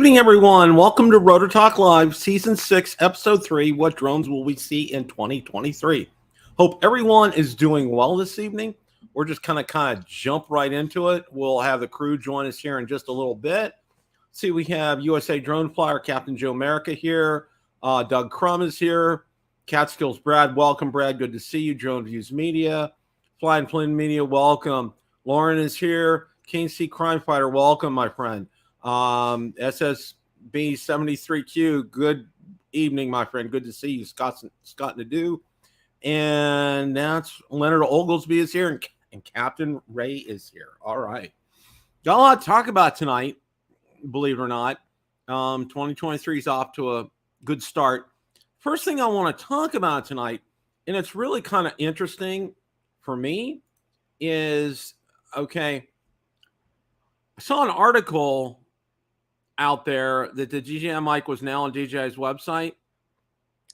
evening, everyone. Welcome to Rotor Talk Live, Season 6, Episode 3, What Drones Will We See in 2023? Hope everyone is doing well this evening. We're just kind of jump right into it. We'll have the crew join us here in just a little bit. See, we have USA Drone Flyer, Captain Joe America here. Doug Crum is here. Catskills Brad, welcome, Brad. Good to see you. Drone Views Media. Flying Flynn Media, welcome. Lauren is here. Kane C. Crime Fighter, welcome, my friend. SSB73Q, good evening, my friend. Good to see you. Scott Nadeau. And that's Leonard Oglesby is here, and Captain Ray is here. All right. Got a lot to talk about tonight, believe it or not. 2023 is off to a good start. First thing I want to talk about tonight, and it's really kind of interesting for me, is, okay, I saw an article out there that the DJI mic was now on DJI's website.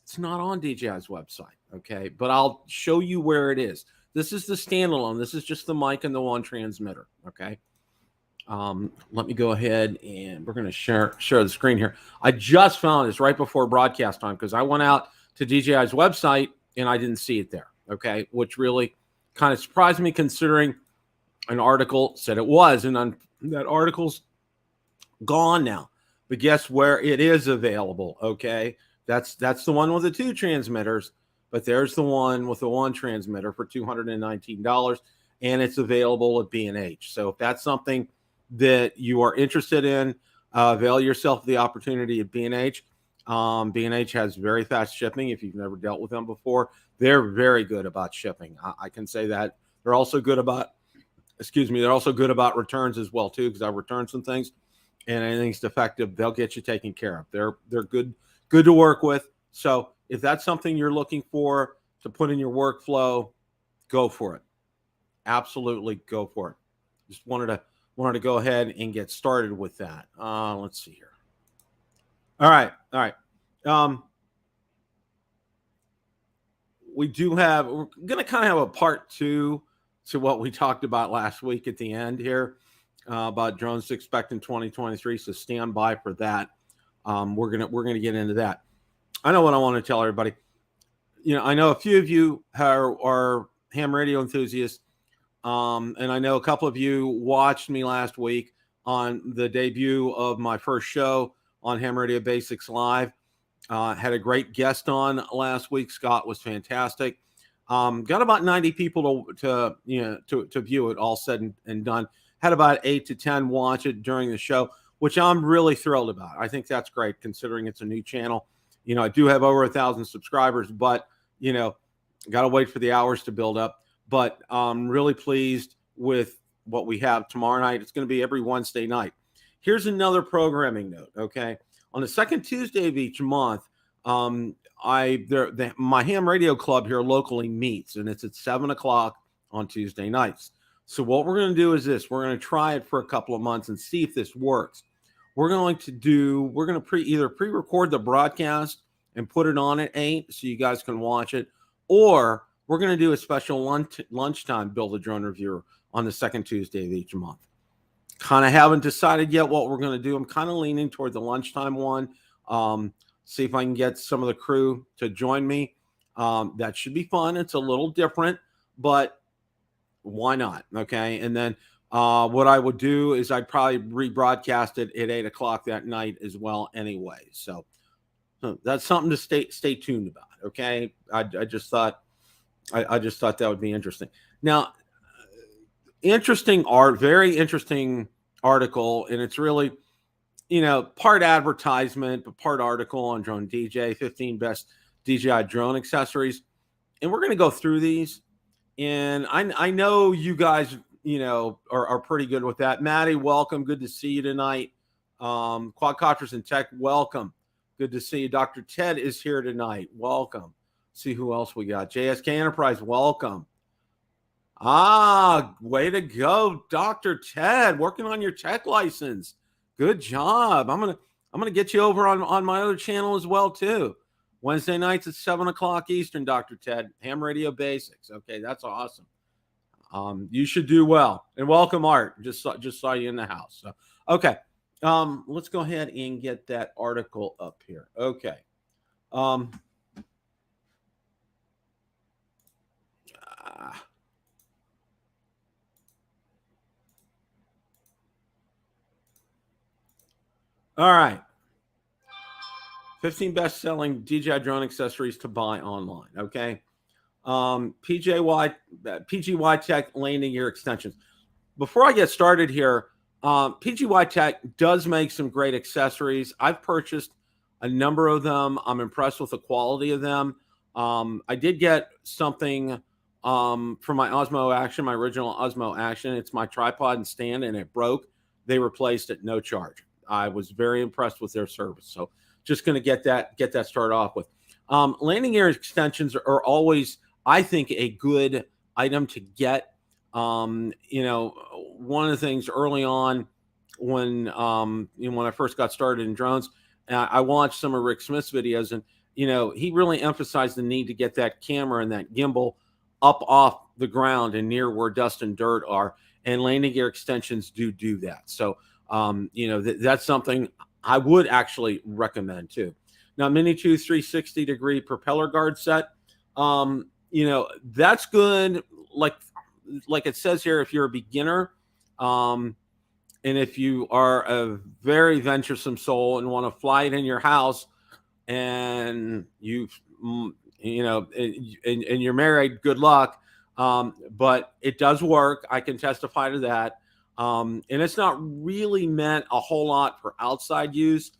It's not on DJI's website, okay? But I'll show you where it is. This is the standalone. This is just the mic and the one transmitter, okay? Let me go ahead and we're going to share the screen here. I just found this right before broadcast time because I went out to DJI's website and I didn't see it there, okay? Which really kind of surprised me considering an article said it was, and that article's gone now. But guess where it is available, okay? That's the one with the two transmitters, but there's the one with the one transmitter for $219, and it's available at B&H. So if that's something that you are interested in, avail yourself of the opportunity at B&H. B&H has very fast shipping. If you've never dealt with them before, they're very good about shipping. I can say that. They're also good about, they're also good about returns as well too, because I've returned some things, and anything's defective, they'll get you taken care of. They're good to work with. So if that's something you're looking for to put in your workflow, go for it. Absolutely go for it. Just wanted to go ahead and get started with that. Let's see here. All right. We're going to kind of have a part two to what we talked about last week at the end here about drones to expect in 2023. So stand by for that. We're gonna get into that. I know what I want to tell everybody. I know a few of you are ham radio enthusiasts, and I know a couple of you watched me last week on the debut of my first show on Ham Radio Basics Live. Had a great guest on last week. Scott was fantastic. Got about 90 people to view it, all said and done. Had about 8 to 10 watch it during the show, which I'm really thrilled about. I think that's great considering it's a new channel. I do have over 1,000 subscribers, but got to wait for the hours to build up. But I'm really pleased with what we have tomorrow night. It's going to be every Wednesday night. Here's another programming note. Okay, on the second Tuesday of each month, my ham radio club here locally meets, and it's at 7:00 on Tuesday nights. So what we're going to do is this. We're going to try it for a couple of months and see if this works. We're going to either pre-record the broadcast and put it on at 8 so you guys can watch it, or we're going to do a special lunchtime Build a Drone Reviewer on the second Tuesday of each month. Kind of haven't decided yet what we're going to do. I'm kind of leaning toward the lunchtime one. See if I can get some of the crew to join me. That should be fun. It's a little different, but why not? Okay. And then what I would do is I'd probably rebroadcast it at 8:00 that night as well anyway. So that's something to stay tuned about. Okay. I just thought that would be interesting. Now, very interesting article, and it's really, part advertisement, but part article on Drone DJ, 15 best DJI drone accessories. And we're going to go through these. And I know you guys, are pretty good with that. Maddie, welcome. Good to see you tonight. Quadcopters and Tech, welcome. Good to see you. Dr. Ted is here tonight. Welcome. See who else we got. JSK Enterprise, welcome. Way to go, Dr. Ted, working on your tech license. Good job. I'm gonna get you over on my other channel as well too. Wednesday nights at 7:00 Eastern, Dr. Ted. Ham Radio Basics. Okay, that's awesome. You should do well. And welcome, Art. Just saw you in the house. So, okay. Let's go ahead and get that article up here. Okay. Uh, all right. 15 best-selling DJI drone accessories to buy online. Okay. PGY Tech landing gear extensions. Before I get started here, PGY Tech does make some great accessories. I've purchased a number of them. I'm impressed with the quality of them. I did get something for my Osmo Action, my original Osmo Action. It's my tripod and stand, and it broke. They replaced it, no charge. I was very impressed with their service. So just going to get that started off with. Landing gear extensions are always, I think, a good item to get. One of the things early on when when I first got started in drones, I watched some of Rick Smith's videos, and he really emphasized the need to get that camera and that gimbal up off the ground and near where dust and dirt are, and landing gear extensions do that. So that's something I would actually recommend too. Now, Mini 2 360-degree propeller guard set, that's good. Like it says here, if you're a beginner, and if you are a very venturesome soul and want to fly it in your house, and and you're married, good luck. But it does work. I can testify to that. And it's not really meant a whole lot for outside use.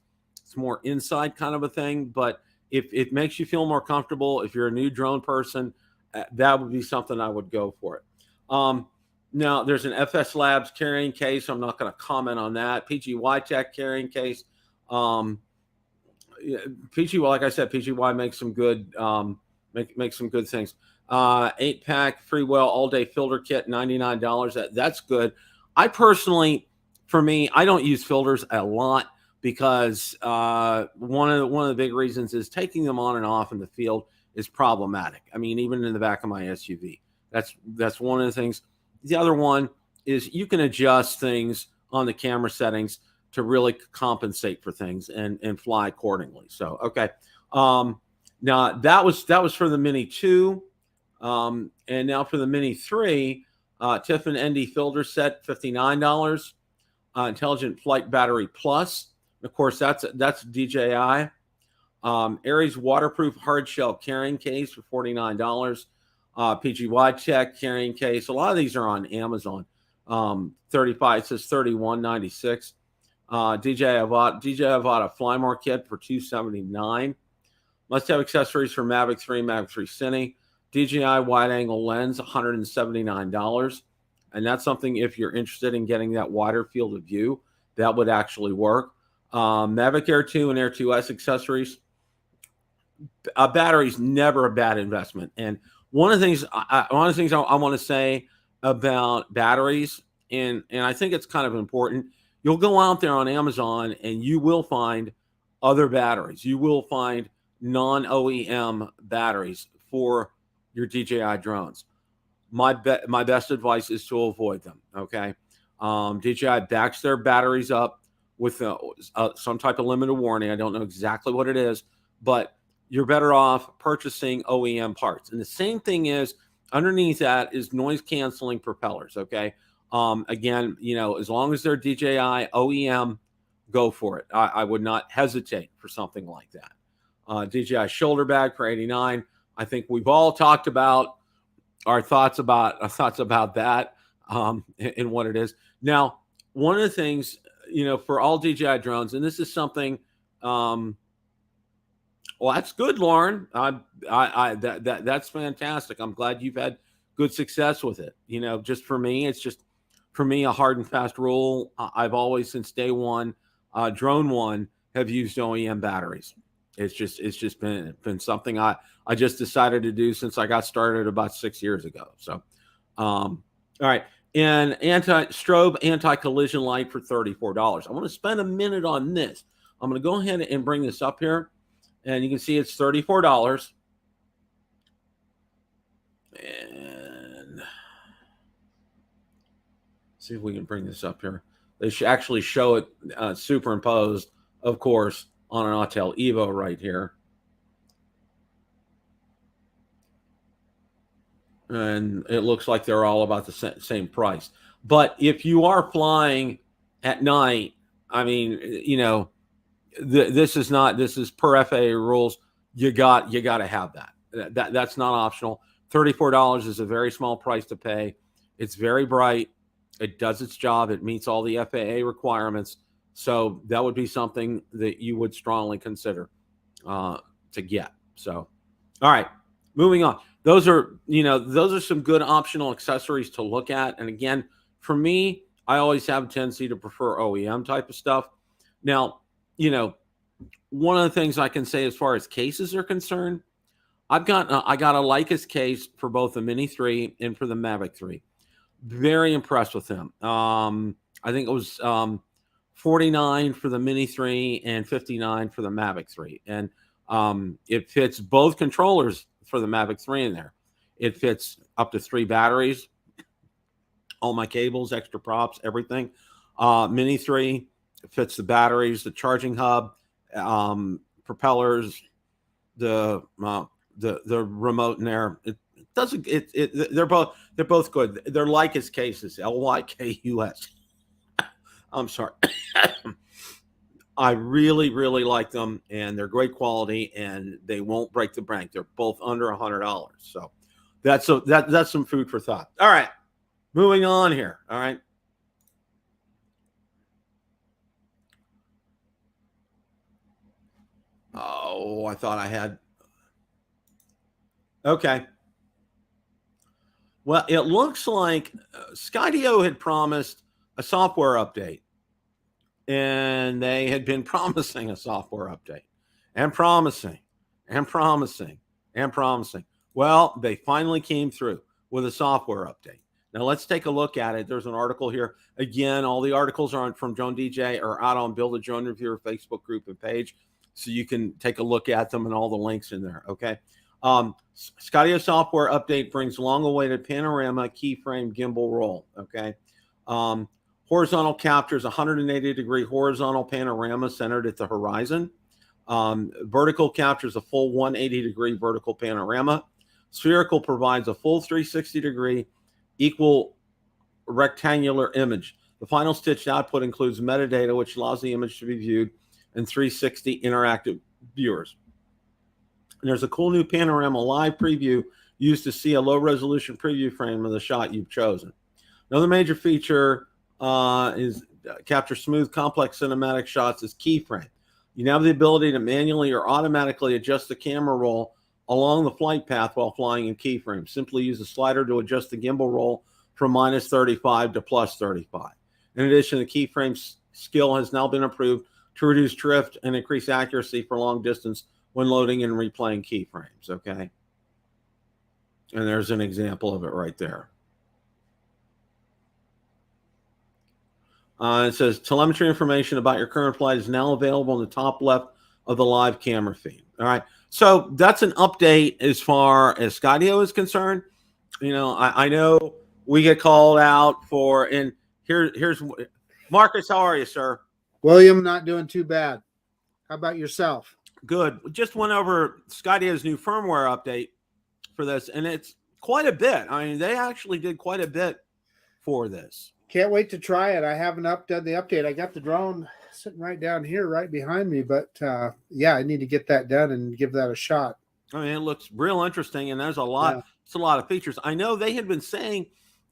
It's more inside kind of a thing. But if it makes you feel more comfortable, if you're a new drone person, that would be something I would go for it. Now, there's an FS Labs carrying case. I'm not going to comment on that. PGY Tech carrying case. PGY, like I said, PGY makes some good make some good things. 8-pack Freewell all-day filter kit, $99. That's good. I personally, for me, I don't use filters a lot because one of the big reasons is taking them on and off in the field is problematic. I mean, even in the back of my SUV. That's one of the things. The other one is you can adjust things on the camera settings to really compensate for things and fly accordingly. So, okay. Now that was for the Mini 2. And now for the Mini 3, Tiffin ND filter set, $59. Intelligent Flight Battery Plus. Of course, that's DJI. Aries waterproof hard shell carrying case for $49. PGY Tech carrying case. A lot of these are on Amazon. 35. It says $31.96. DJI Avata Flymore kit for $279. Must-have accessories for Mavic 3, Mavic 3 Cine. DJI wide-angle lens, $179. And that's something, if you're interested in getting that wider field of view, that would actually work. Mavic Air 2 and Air 2S accessories. Batteries, never a bad investment. And one of the things I want to say about batteries, and I think it's kind of important, you'll go out there on Amazon and you will find other batteries. You will find non-OEM batteries for your DJI drones. My best advice is to avoid them. Okay, DJI backs their batteries up with some type of limited warranty. I don't know exactly what it is, but you're better off purchasing OEM parts. And the same thing is underneath that is noise canceling propellers. Okay, again, as long as they're DJI OEM, go for it. I would not hesitate for something like that. DJI shoulder bag for $89. I think we've all talked about our thoughts about that and what it is. Now, one of the things, for all DJI drones, and this is something, well, that's good, Lauren. That's fantastic. I'm glad you've had good success with it. Just for me, it's just a hard and fast rule. I've always, since day one, Drone One, have used OEM batteries. It's just been something I just decided to do since I got started about 6 years ago. So, all right. And strobe anti-collision light for $34. I want to spend a minute on this. I'm going to go ahead and bring this up here, and you can see it's $34. And see if we can bring this up here. They should actually show it superimposed, of course, on an Autel Evo right here. And it looks like they're all about the same price. But if you are flying at night, I mean, you know, this is per FAA rules. You got to have that. That's not optional. $34 is a very small price to pay. It's very bright. It does its job. It meets all the FAA requirements. So that would be something that you would strongly consider to get. So, all right, moving on. Those are some good optional accessories to look at. And again, for me, I always have a tendency to prefer OEM type of stuff. Now, you know, one of the things I can say as far as cases are concerned, I got a Leicas case for both the Mini 3 and for the Mavic 3. Very impressed with them. I think it was $49 for the Mini 3 and $59 for the Mavic 3. And it fits both controllers for the Mavic 3 in there. It fits up to 3 batteries, all my cables, extra props, everything. Mini 3 fits the batteries, the charging hub, propellers, the remote in there. They're both good. They're Leicas cases, Lykus. I'm sorry. I really, really like them, and they're great quality, and they won't break the bank. They're both under $100. So that's some food for thought. All right, moving on here. All right. Oh, I thought I had. Okay. Well, it looks like Skydio had promised a software update. And they had been promising a software update and promising. Well, they finally came through with a software update. Now, let's take a look at it. There's an article here. Again, all the articles from Drone DJ are out on Build a Drone Reviewer Facebook group and page, so you can take a look at them and all the links in there, okay? Skydio software update brings long-awaited panorama keyframe gimbal roll, okay? Horizontal captures 180-degree horizontal panorama centered at the horizon. Vertical captures a full 180-degree vertical panorama. Spherical provides a full 360-degree equal rectangular image. The final stitched output includes metadata, which allows the image to be viewed in 360 interactive viewers. And there's a cool new panorama live preview used to see a low-resolution preview frame of the shot you've chosen. Another major feature is capture smooth, complex cinematic shots as keyframe. You now have the ability to manually or automatically adjust the camera roll along the flight path while flying in keyframe. Simply use the slider to adjust the gimbal roll from -35 to +35. In addition, the keyframe skill has now been improved to reduce drift and increase accuracy for long distance when loading and replaying keyframes, okay? And there's an example of it right there. It says telemetry information about your current flight is now available in the top left of the live camera feed. All right. So that's an update as far as Skydio is concerned. You know, I know we get called out for, and here's Marcus. How are you, sir? William, not doing too bad. How about yourself? Good. Just went over Skydio's new firmware update for this, and it's quite a bit. I mean, they actually did quite a bit for this. Can't wait to try it. I haven't done the update. I got the drone sitting right down here, right behind me. But yeah, I need to get that done and give that a shot. I mean, it looks real interesting, and there's a lot. Yeah. It's a lot of features. I know they had been saying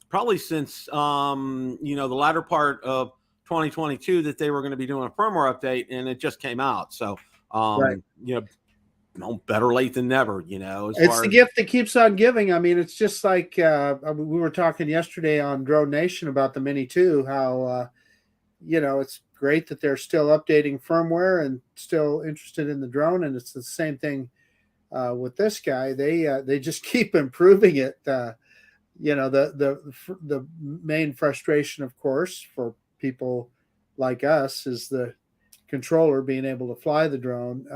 probably since the latter part of 2022 that they were going to be doing a firmware update, and it just came out. So right. Better late than never. It's the gift that keeps on giving. I mean, it's just like we were talking yesterday on Drone Nation about the Mini 2, how it's great that they're still updating firmware and still interested in the drone, and it's the same thing with this guy. They just keep improving it. The main frustration, of course, for people like us is the controller being able to fly the drone.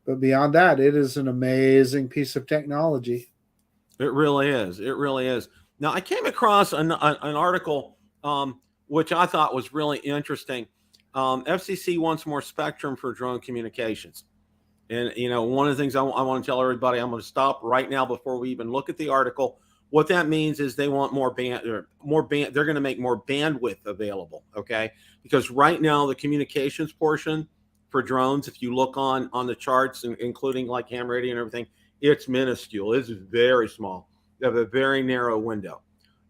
But beyond that, it is an amazing piece of technology. It really is. It really is. Now, I came across an article which I thought was really interesting. FCC wants more spectrum for drone communications. And, one of the things I want to tell everybody, I'm going to stop right now before we even look at the article. What that means is they want more band. They're going to make more bandwidth available. Okay. Because right now the communications portion for drones, if you look on the charts, including like ham radio and everything, it's minuscule. It's very small. They have a very narrow window.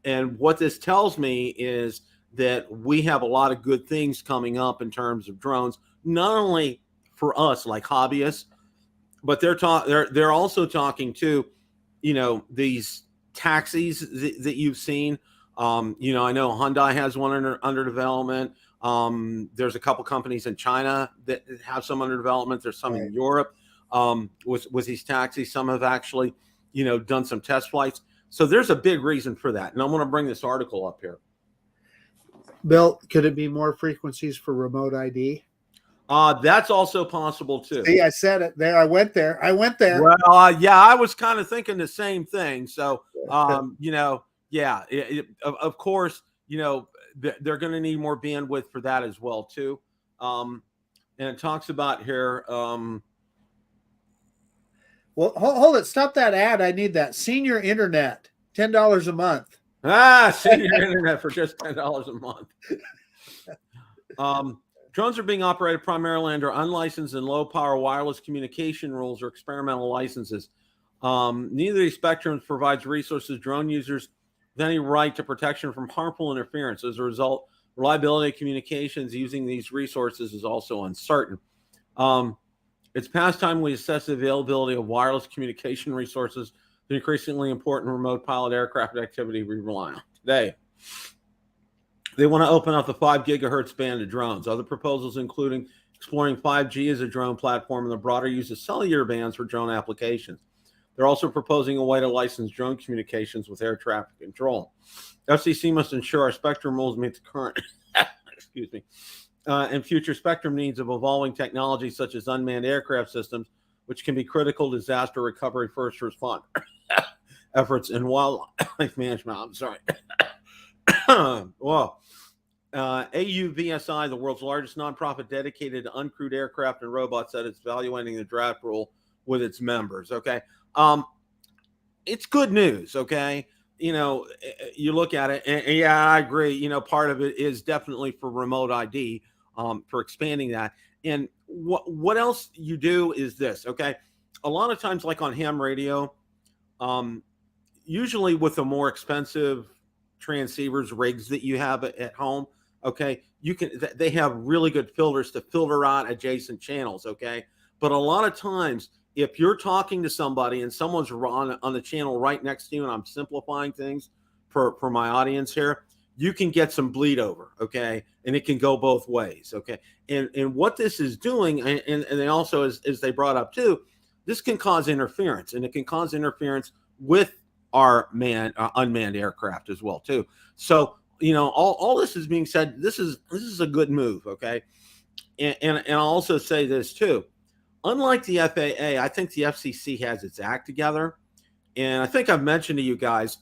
And what this tells me is that we have a lot of good things coming up in terms of drones, not only for us like hobbyists, but they're also talking to, these taxis that you've seen. I know Hyundai has one under development. There's a couple companies in China that have some under development. There's some in Europe with these taxis. Some have actually, done some test flights. So there's a big reason for that. And I'm going to bring this article up here. Bill, could it be more frequencies for remote ID? That's also possible too. See, I said it there. I went there. Well, yeah, I was kind of thinking the same thing. So, of course, they're going to need more bandwidth for that as well too. And it talks about here. Well, hold it. Stop that ad. I need that. Senior Internet, $10 a month. Senior Internet for just $10 a month. Drones are being operated primarily under unlicensed and low-power wireless communication rules or experimental licenses. Neither of these spectrums provides resources drone users with any right to protection from harmful interference. As a result, reliability of communications using these resources is also uncertain. It's past time we assess the availability of wireless communication resources, the increasingly important remote pilot aircraft activity we rely on today. They want to open up the 5 gigahertz band to drones. Other proposals including exploring 5G as a drone platform and the broader use of cellular bands for drone applications. They're also proposing a way to license drone communications with air traffic control. FCC must ensure our spectrum rules meet the current and future spectrum needs of evolving technologies such as unmanned aircraft systems, which can be critical disaster recovery first responder efforts and wildlife management. I'm sorry. Well, AUVSI, the world's largest nonprofit dedicated to uncrewed aircraft and robots, said it's evaluating the draft rule with its members. Okay. It's good news. Okay. You look at it and yeah, I agree. Part of it is definitely for remote ID, for expanding that. And what else you do is this. Okay. A lot of times, like on ham radio, usually with the more expensive transceivers rigs that you have at home, okay, they have really good filters to filter out adjacent channels. Okay. But a lot of times, if you're talking to somebody and someone's on the channel right next to you, and I'm simplifying things for my audience here, you can get some bleed over, okay? And it can go both ways, okay? And what this is doing, and they also, as they brought up too, this can cause interference, and it can cause interference with our unmanned aircraft as well too. So, all this is being said, this is a good move, okay? And I'll also say this too. Unlike the FAA, I think the FCC has its act together. And I think I've mentioned to you guys,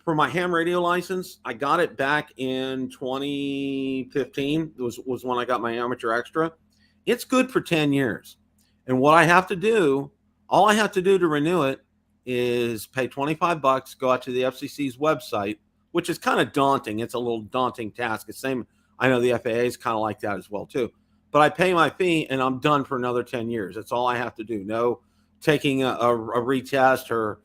for my ham radio license, I got it back in 2015. Was when I got my amateur extra. It's good for 10 years. And what I have to do, all I have to do to renew it is pay $25, go out to the FCC's website, which is kind of daunting. It's a little daunting task. It's same. I know the FAA is kind of like that as well too. But I pay my fee and I'm done for another 10 years. That's all I have to do. No taking a retest or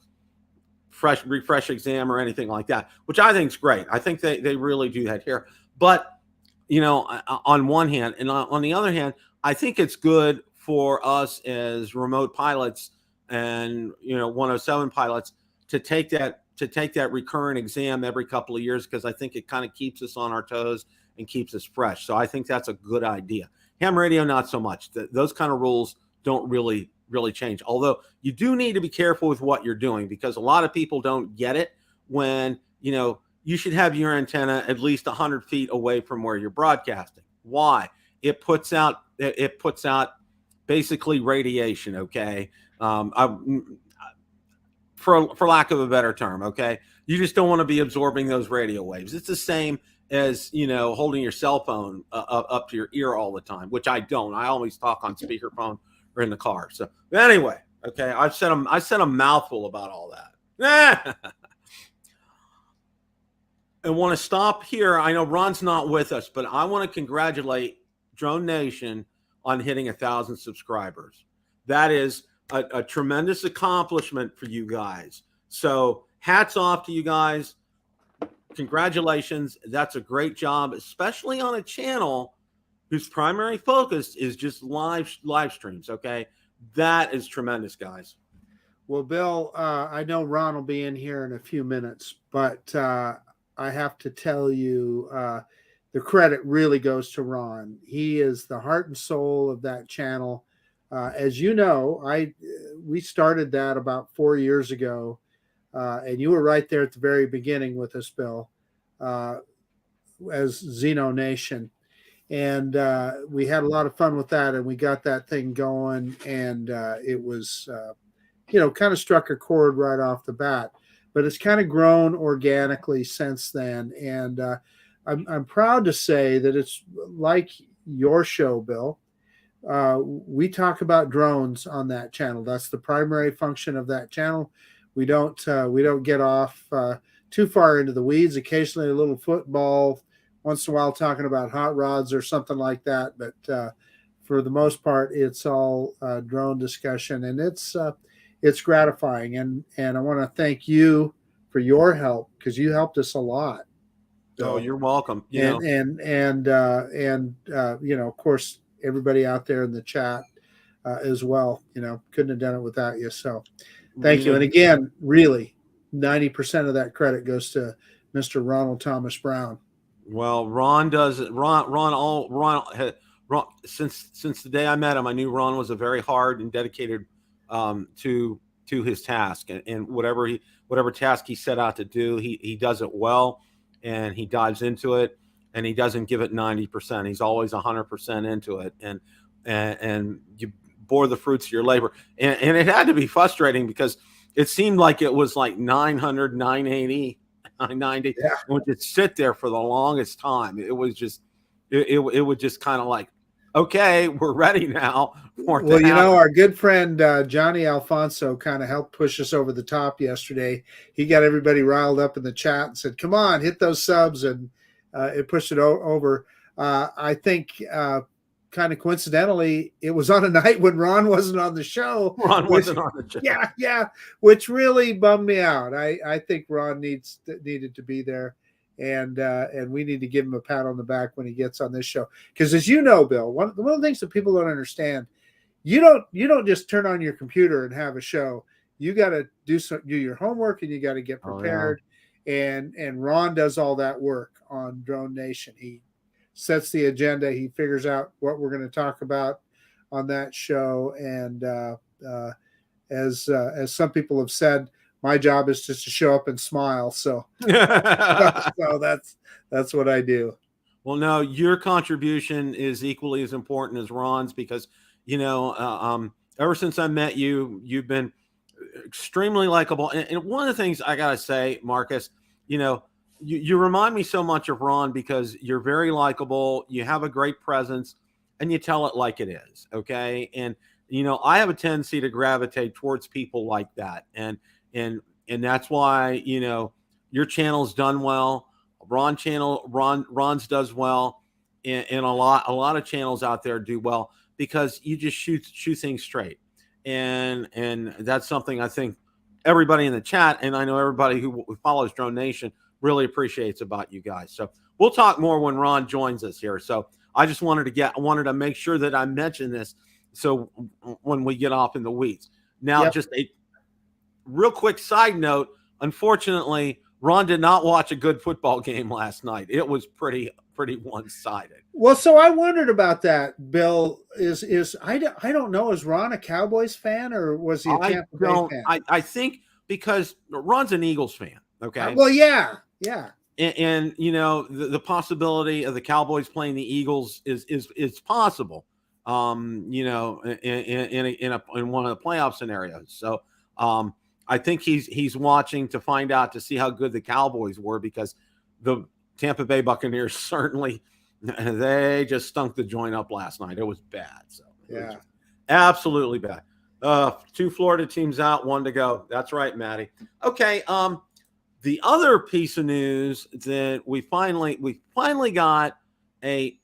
refresh exam or anything like that, which I think is great. I think they really do that here. But, on one hand, and on the other hand, I think it's good for us as remote pilots and, 107 pilots to take that recurrent exam every couple of years, because I think it kind of keeps us on our toes and keeps us fresh. So I think that's a good idea. Ham radio, not so much. Those kind of rules don't really change. Although you do need to be careful with what you're doing, because a lot of people don't get it when, you should have your antenna at least 100 feet away from where you're broadcasting. Why? It puts out basically radiation. Okay. For lack of a better term. Okay. You just don't want to be absorbing those radio waves. It's the same as holding your cell phone up to your ear all the time, which I don't. I always talk on speakerphone or in the car. So anyway, okay, I said a mouthful about all that. I want to stop here. I know Ron's not with us, but I want to congratulate Drone Nation on hitting 1,000 subscribers. That is a tremendous accomplishment for you guys. So hats off to you guys. Congratulations. That's a great job, especially on a channel whose primary focus is just live streams. Okay. That is tremendous, guys. Well, Bill, I know Ron will be in here in a few minutes, but I have to tell you, the credit really goes to Ron. He is the heart and soul of that channel. As you know, we started that about 4 years ago, and you were right there at the very beginning with us, Bill, as Xeno Nation. And we had a lot of fun with that, and we got that thing going, and it was, kind of struck a chord right off the bat. But it's kind of grown organically since then. And I'm proud to say that it's like your show, Bill. We talk about drones on that channel. That's the primary function of that channel. We don't get off too far into the weeds. Occasionally a little football, once in a while talking about hot rods or something like that. But for the most part, it's all drone discussion, and it's gratifying. And I want to thank you for your help, because you helped us a lot. So, you're welcome. And of course, everybody out there in the chat as well. Couldn't have done it without you. So thank you. And again, really, 90% of that credit goes to Mr. Ronald Thomas Brown. Well, Ron does it. Ron, since the day I met him, I knew Ron was a very hard and dedicated to his task, and whatever task he set out to do, he does it well, and he dives into it, and he doesn't give it 90%. He's always 100% into it, and you bore the fruits of your labor. And it had to be frustrating, because it seemed like it was like 900, 980, 990. Yeah. It would just sit there for the longest time. It was just, it would just kind of like, okay, we're ready now. Well, our good friend Johnny Alfonso kind of helped push us over the top yesterday. He got everybody riled up in the chat and said, come on, hit those subs, and it pushed it over. I think kind of coincidentally, it was on a night when Ron wasn't on the show. Wasn't on the show. Yeah, which really bummed me out. I think Ron needed to be there. And we need to give him a pat on the back when he gets on this show, because, as you know, Bill, one of the things that people don't understand, you don't just turn on your computer and have a show. You got to do your homework, and you got to get prepared. Oh, yeah. And Ron does all that work on Drone Nation. He sets the agenda. He figures out what we're going to talk about on that show. And as some people have said, my job is just to show up and smile. So, so that's what I do. Well, no, your contribution is equally as important as Ron's, because, ever since I met you, you've been extremely likable. And one of the things I got to say, Marcus, you remind me so much of Ron, because you're very likable. You have a great presence, and you tell it like it is. Okay. And, I have a tendency to gravitate towards people like that. And that's why, your channel's done well. Ron's does well. And a lot of channels out there do well, because you just shoot things straight. And that's something I think everybody in the chat, and I know everybody who follows Drone Nation, really appreciates about you guys. So we'll talk more when Ron joins us here. So I just wanted to make sure that I mention this, so when we get off in the weeds. Now, yep. Just a real quick side note. Unfortunately, Ron did not watch a good football game last night. It was pretty one-sided. Well, so I wondered about that, Bill. I don't know, is Ron a Cowboys fan, or was he a Tampa Bay fan? I think because Ron's an Eagles fan. Okay. Well, yeah. And the possibility of the Cowboys playing the Eagles is possible. In one of the playoff scenarios. So I think he's watching to find out, to see how good the Cowboys were, because the Tampa Bay Buccaneers certainly, they just stunk the joint up last night. It was bad. So Yeah, absolutely bad. 2 Florida teams out, 1 to go. That's right, Maddie. Okay. The other piece of news that we finally got a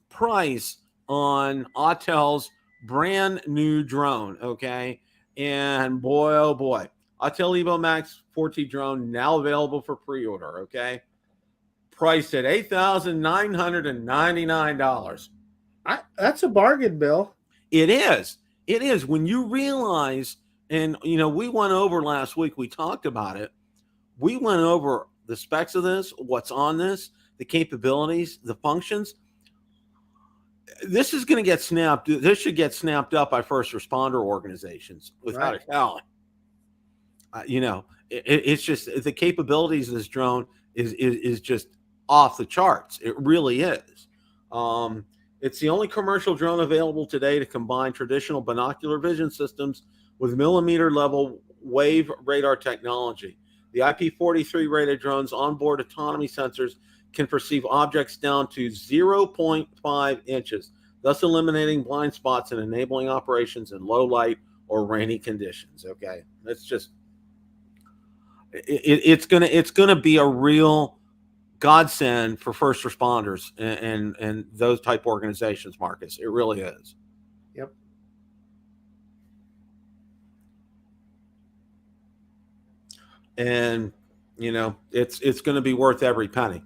price on Autel's brand new drone. Okay. And boy, oh boy, Autel Evo Max 4T drone now available for pre-order. Okay. Priced at $8,999. that's a bargain, Bill. It is. It is. When you realize, and we went over last week, we talked about it. We went over the specs of this, what's on this, the capabilities, the functions. This is going to get snapped. This should get snapped up by first responder organizations without a doubt. It's just the capabilities of this drone is just off the charts. It really is. It's the only commercial drone available today to combine traditional binocular vision systems with millimeter level wave radar technology. The IP43 rated drone's onboard autonomy sensors can perceive objects down to 0.5 inches, thus eliminating blind spots and enabling operations in low light or rainy conditions. Okay, that's just it's gonna be a real godsend for first responders and those type organizations, Marcus. It really is. Yep. And it's going to be worth every penny,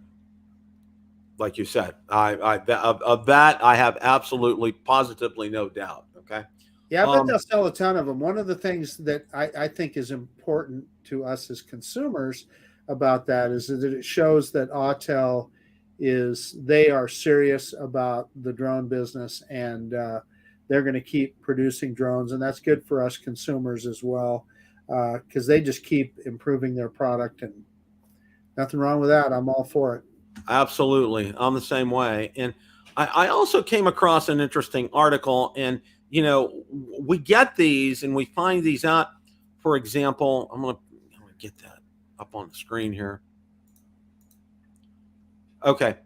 like you said. Of that I have absolutely, positively no doubt. Okay. Yeah, I bet they'll sell a ton of them. One of the things that I think is important to us as consumers about that is that it shows that Autel they are serious about the drone business, and they're going to keep producing drones, and that's good for us consumers as well, because they just keep improving their product, and nothing wrong with that. I'm all for it. Absolutely. I'm the same way. And I also came across an interesting article, and we get these and we find these out. For example, I'm going to get that up on the screen here. Okay.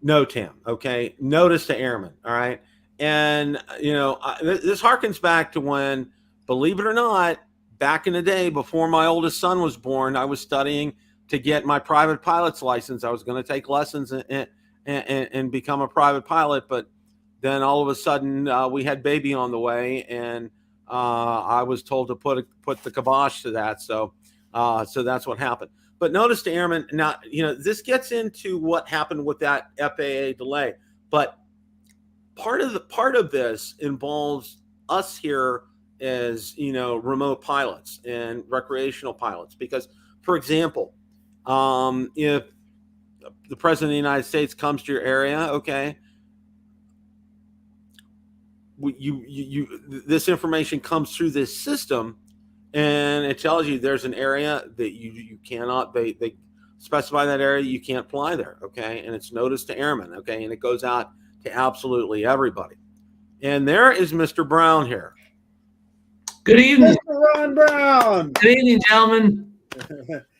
NOTAM. Okay. Notice to airmen. All right. And, this harkens back to when, believe it or not, back in the day before my oldest son was born, I was studying to get my private pilot's license. I was going to take lessons and become a private pilot. But then all of a sudden we had baby on the way, and I was told to put the kibosh to that. So that's what happened. But notice to airmen. Now, this gets into what happened with that FAA delay. But part of this involves us here as remote pilots and recreational pilots, because, for example, if the president of the United States comes to your area, okay, this information comes through this system, and it tells you there's an area that you cannot, they specify that area, you can't fly there, okay, and it's notice to airmen, okay, and it goes out to absolutely everybody. And there is Mr. Brown here. Good evening, Mr. Ron Brown. Good evening, gentlemen.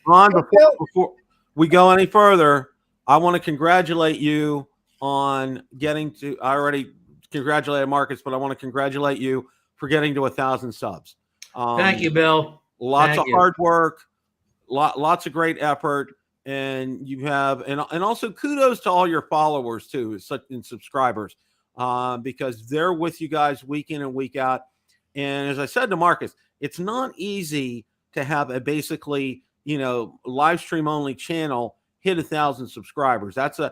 Ron, before we go any further, I want to congratulate you on getting to, I already congratulated Marcus, but I want to congratulate you for getting to 1,000 subs. Thank you, Bill. Lots of hard work, lots of great effort, and you have, and also kudos to all your followers too, and subscribers, because they're with you guys week in and week out. And as I said to Marcus, it's not easy to have a basically, live stream only channel hit 1,000 subscribers. That's an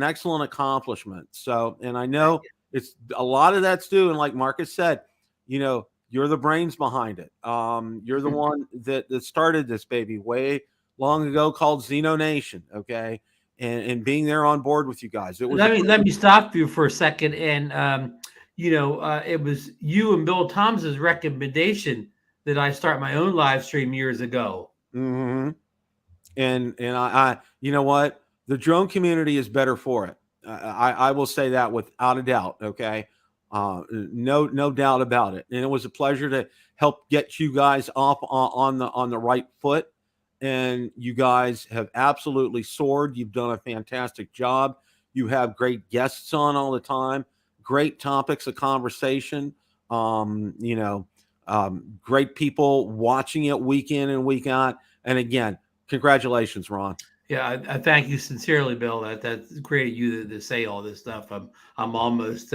excellent accomplishment. So, and I know it's a lot of that's due. And like Marcus said, you're the brains behind it. You're the one that started this baby way long ago, called Xeno Nation. Okay. And being there on board with you guys. It was let me stop you for a second. And, it was you and Bill Thomas's recommendation that I start my own live stream years ago. Mm-hmm. And I you know what? The drone community is better for it. I will say that without a doubt. Okay. No doubt about it. And it was a pleasure to help get you guys off on the right foot. and you guys have absolutely soared. You've done a fantastic job. You have great guests on all the time, great topics of conversation. You know, great people watching it week in and week out. And again, congratulations, Ron. Yeah, I thank you sincerely, Bill. That's great of you to say all this stuff. I'm almost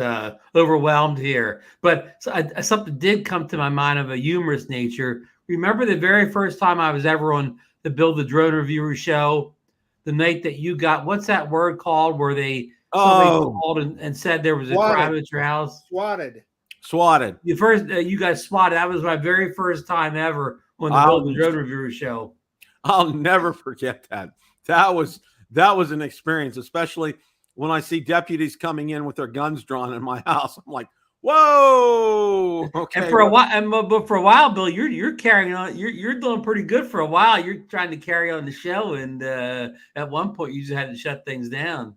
overwhelmed here. But something did come to my mind of a humorous nature. Remember the very first time I was ever on the Bill the Drone Reviewer show, the night that you got, what's that word called, where somebody called and said there was a crime at your house? Swatted. You got swatted. That was my very first time ever on the Bill the Drone Reviewer show. I'll never forget that. That was an experience, especially when I see deputies coming in with their guns drawn in my house. I'm like, whoa. Okay. And for a while, but for a while, Bill, you're carrying on. You're doing pretty good for a while. You're trying to carry on the show, and at one point, you just had to shut things down.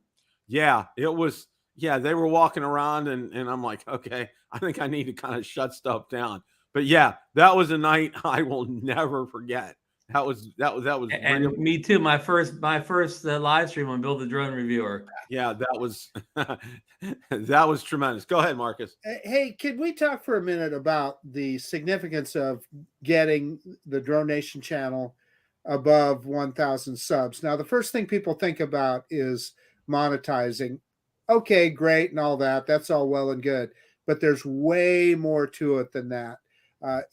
Yeah, it was. Yeah, they were walking around, and I'm like, okay, I think I need to kind of shut stuff down. But yeah, that was a night I will never forget. That was and really, me too. My first live stream on Bill the Drone Reviewer. Yeah, that was that was tremendous. Go ahead, Marcus. Hey, could we talk for a minute about the significance of getting the Drone Nation channel above 1,000 subs? Now, the first thing people think about is monetizing. Okay, great, and all that. That's all well and good, but there's way more to it than that.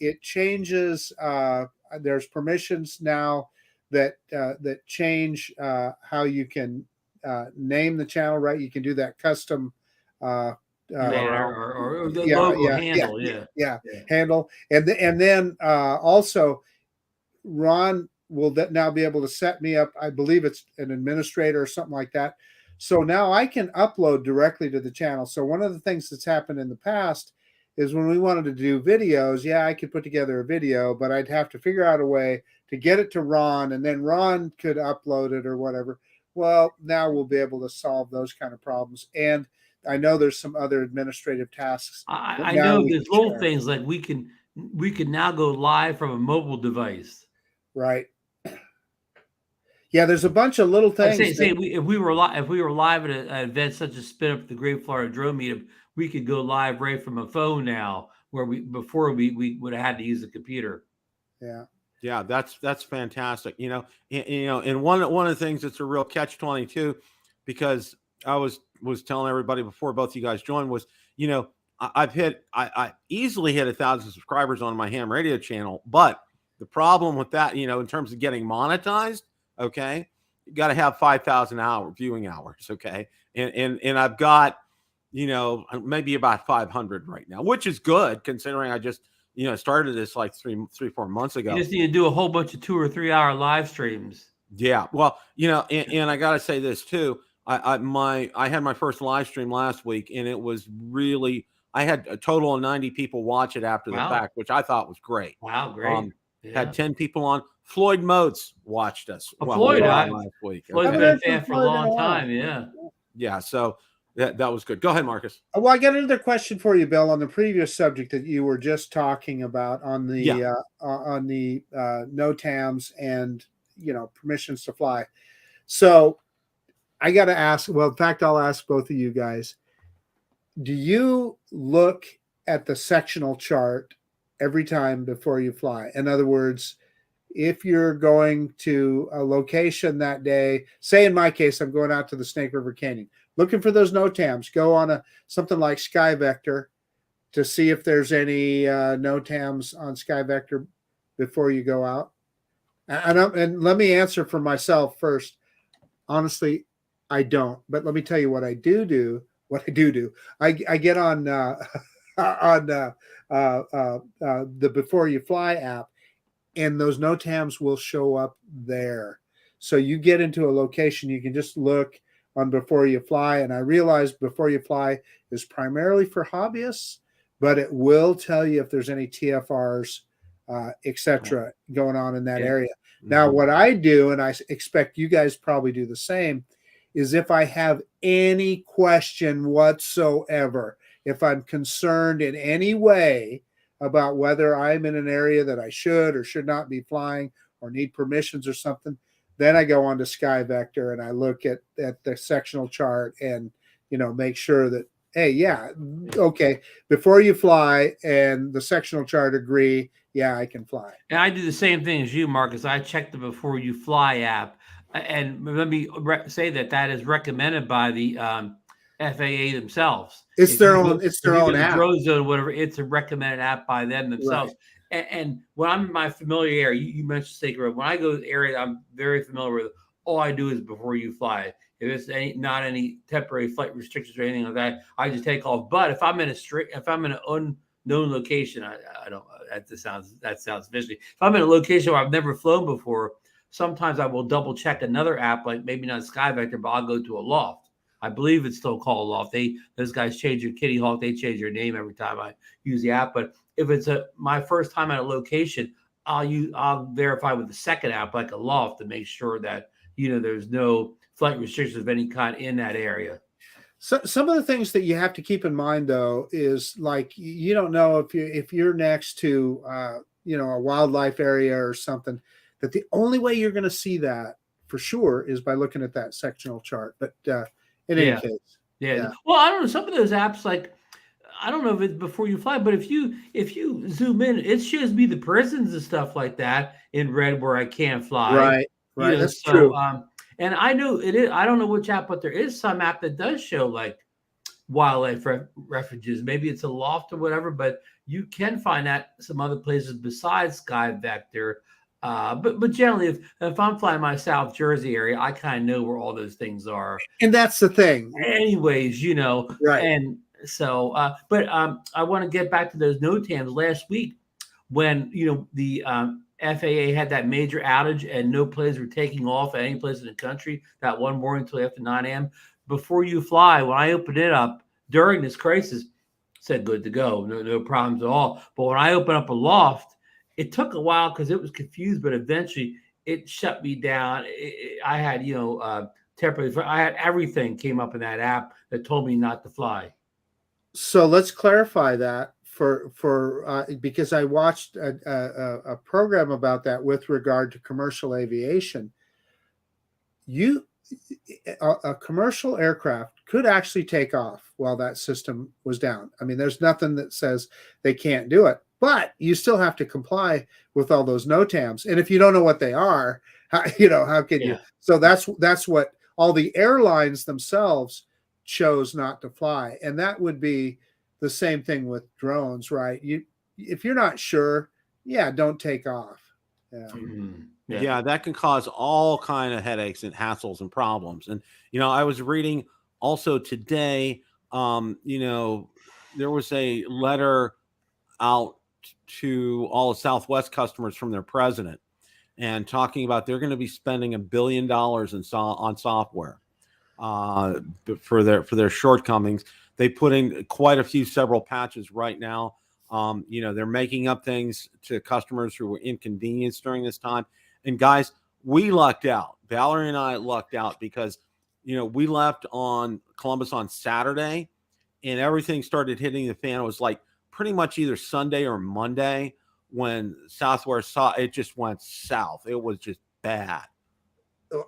It changes. There's permissions now that change how you can name the channel, right? You can do that custom or the logo handle, handle, and then also Ron will now be able to set me up. I believe it's an administrator or something like that. So now I can upload directly to the channel. So one of the things that's happened in the past is when we wanted to do videos, I could put together a video, but I'd have to figure out a way to get it to Ron, and then Ron could upload it or whatever. Well, now we'll be able to solve those kind of problems. And I know there's some other administrative tasks. I know there's little things like we can now go live from a mobile device. Right. Yeah, there's a bunch of little things. If we were live at an event such as Spin Up the Great Florida Drone Meetup, we could go live right from a phone now, where before we would have had to use a computer. Yeah, that's fantastic. And one of the things that's a real catch-22, because I was telling everybody before both you guys joined, was I easily hit 1,000 subscribers on my ham radio channel, but the problem with that, in terms of getting monetized, okay, you got to have 5,000 viewing hours, okay, and I've got maybe about 500 right now, which is good considering I just started this like 3-4 months ago. You just need to do a whole bunch of 2 or 3 hour live streams. Yeah, well, and I got to say this too. I had my first live stream last week, and it was really, I had a total of 90 people watch it after the fact, which I thought was great. Wow, great. Had 10 people on. Floyd Moats watched us. Floyd last week. Floyd's been a fan for a long time. Yeah. So that was good. Go ahead, Marcus. Well, I got another question for you, Bill, on the previous subject that you were just talking about on the NOTAMs and permissions to fly. So I got to ask. Well, in fact, I'll ask both of you guys. Do you look at the sectional chart every time before you fly? In other words, if you're going to a location that day, say in my case, I'm going out to the Snake River Canyon, looking for those NOTAMs, go on something like Sky Vector to see if there's any NOTAMs on Sky Vector before you go out. And let me answer for myself first. Honestly, I don't. But let me tell you what I do. What I do. I get on the Before You Fly app, and those NOTAMs will show up there. So you get into a location, you can just look on Before You Fly. And I realize Before You Fly is primarily for hobbyists, but it will tell you if there's any TFRs, etc., going on in that area. Mm-hmm. Now, what I do, and I expect you guys probably do the same, is if I have any question whatsoever, if I'm concerned in any way about whether I'm in an area that I should or should not be flying, or need permissions or something, then I go on to Sky Vector and I look at the sectional chart and, make sure that, hey, yeah, okay, before you fly and the sectional chart agree, yeah, I can fly. And I do the same thing as you, Marcus. I check the Before You Fly app. And let me say that is recommended by the FAA themselves. It's their own app. Drone Zone, whatever. It's a recommended app by them themselves. Right. And when I'm in my familiar area, you mentioned State Road. When I go to the area I'm very familiar with, all I do is Before You Fly. If it's not any temporary flight restrictions or anything like that, I just take off. But if I'm in an unknown location, I don't. That sounds fishy. If I'm in a location where I've never flown before, sometimes I will double check another app, like maybe not Sky Vector, but I'll go to a loft. I believe it's still called Loft. Those guys change your Kitty Hawk. They change their name every time I use the app. But if it's my first time at a location, I'll verify with the second app, like a Loft, to make sure that there's no flight restrictions of any kind in that area. So some of the things that you have to keep in mind, though, is like you don't know if you're next to a wildlife area or something, that the only way you're going to see that for sure is by looking at that sectional chart. But in any case, yeah. Well, I don't know. Some of those apps, like I don't know if it's Before You Fly, but if you zoom in, it shows me the prisons and stuff like that in red where I can't fly. Right. That's true. And I know it is. I don't know which app, but there is some app that does show like wildlife refuges. Maybe it's a Loft or whatever, but you can find that some other places besides Sky Vector. But generally, if I'm flying my South Jersey area, I kind of know where all those things are. And that's the thing. Anyways, right. And so, but I want to get back to those NOTAMs last week when the FAA had that major outage and no planes were taking off at any place in the country that one morning until after 9 a.m. Before You Fly, when I opened it up during this crisis, said good to go, no problems at all. But when I opened up a Loft, it took a while because it was confused, but eventually it shut me down. I had, temporary, I had everything came up in that app that told me not to fly. So let's clarify that for because I watched a program about that with regard to commercial aviation. A commercial aircraft could actually take off while that system was down. I mean, there's nothing that says they can't do it, but you still have to comply with all those NOTAMs. And if you don't know what they are, how can you? So that's what all the airlines themselves chose not to fly. And that would be the same thing with drones, right? If you're not sure, don't take off. Yeah. Mm-hmm. Yeah, that can cause all kind of headaches and hassles and problems. And I was reading also today, there was a letter out to all the Southwest customers from their president, and talking about they're going to be spending $1 billion on software for their shortcomings. They put in quite a few, several patches right now. They're making up things to customers who were inconvenienced during this time. And guys, we lucked out. Valerie and I lucked out because, we left on Columbus on Saturday and everything started hitting the fan. It was like pretty much either Sunday or Monday when Southwest it just went south. It was just bad.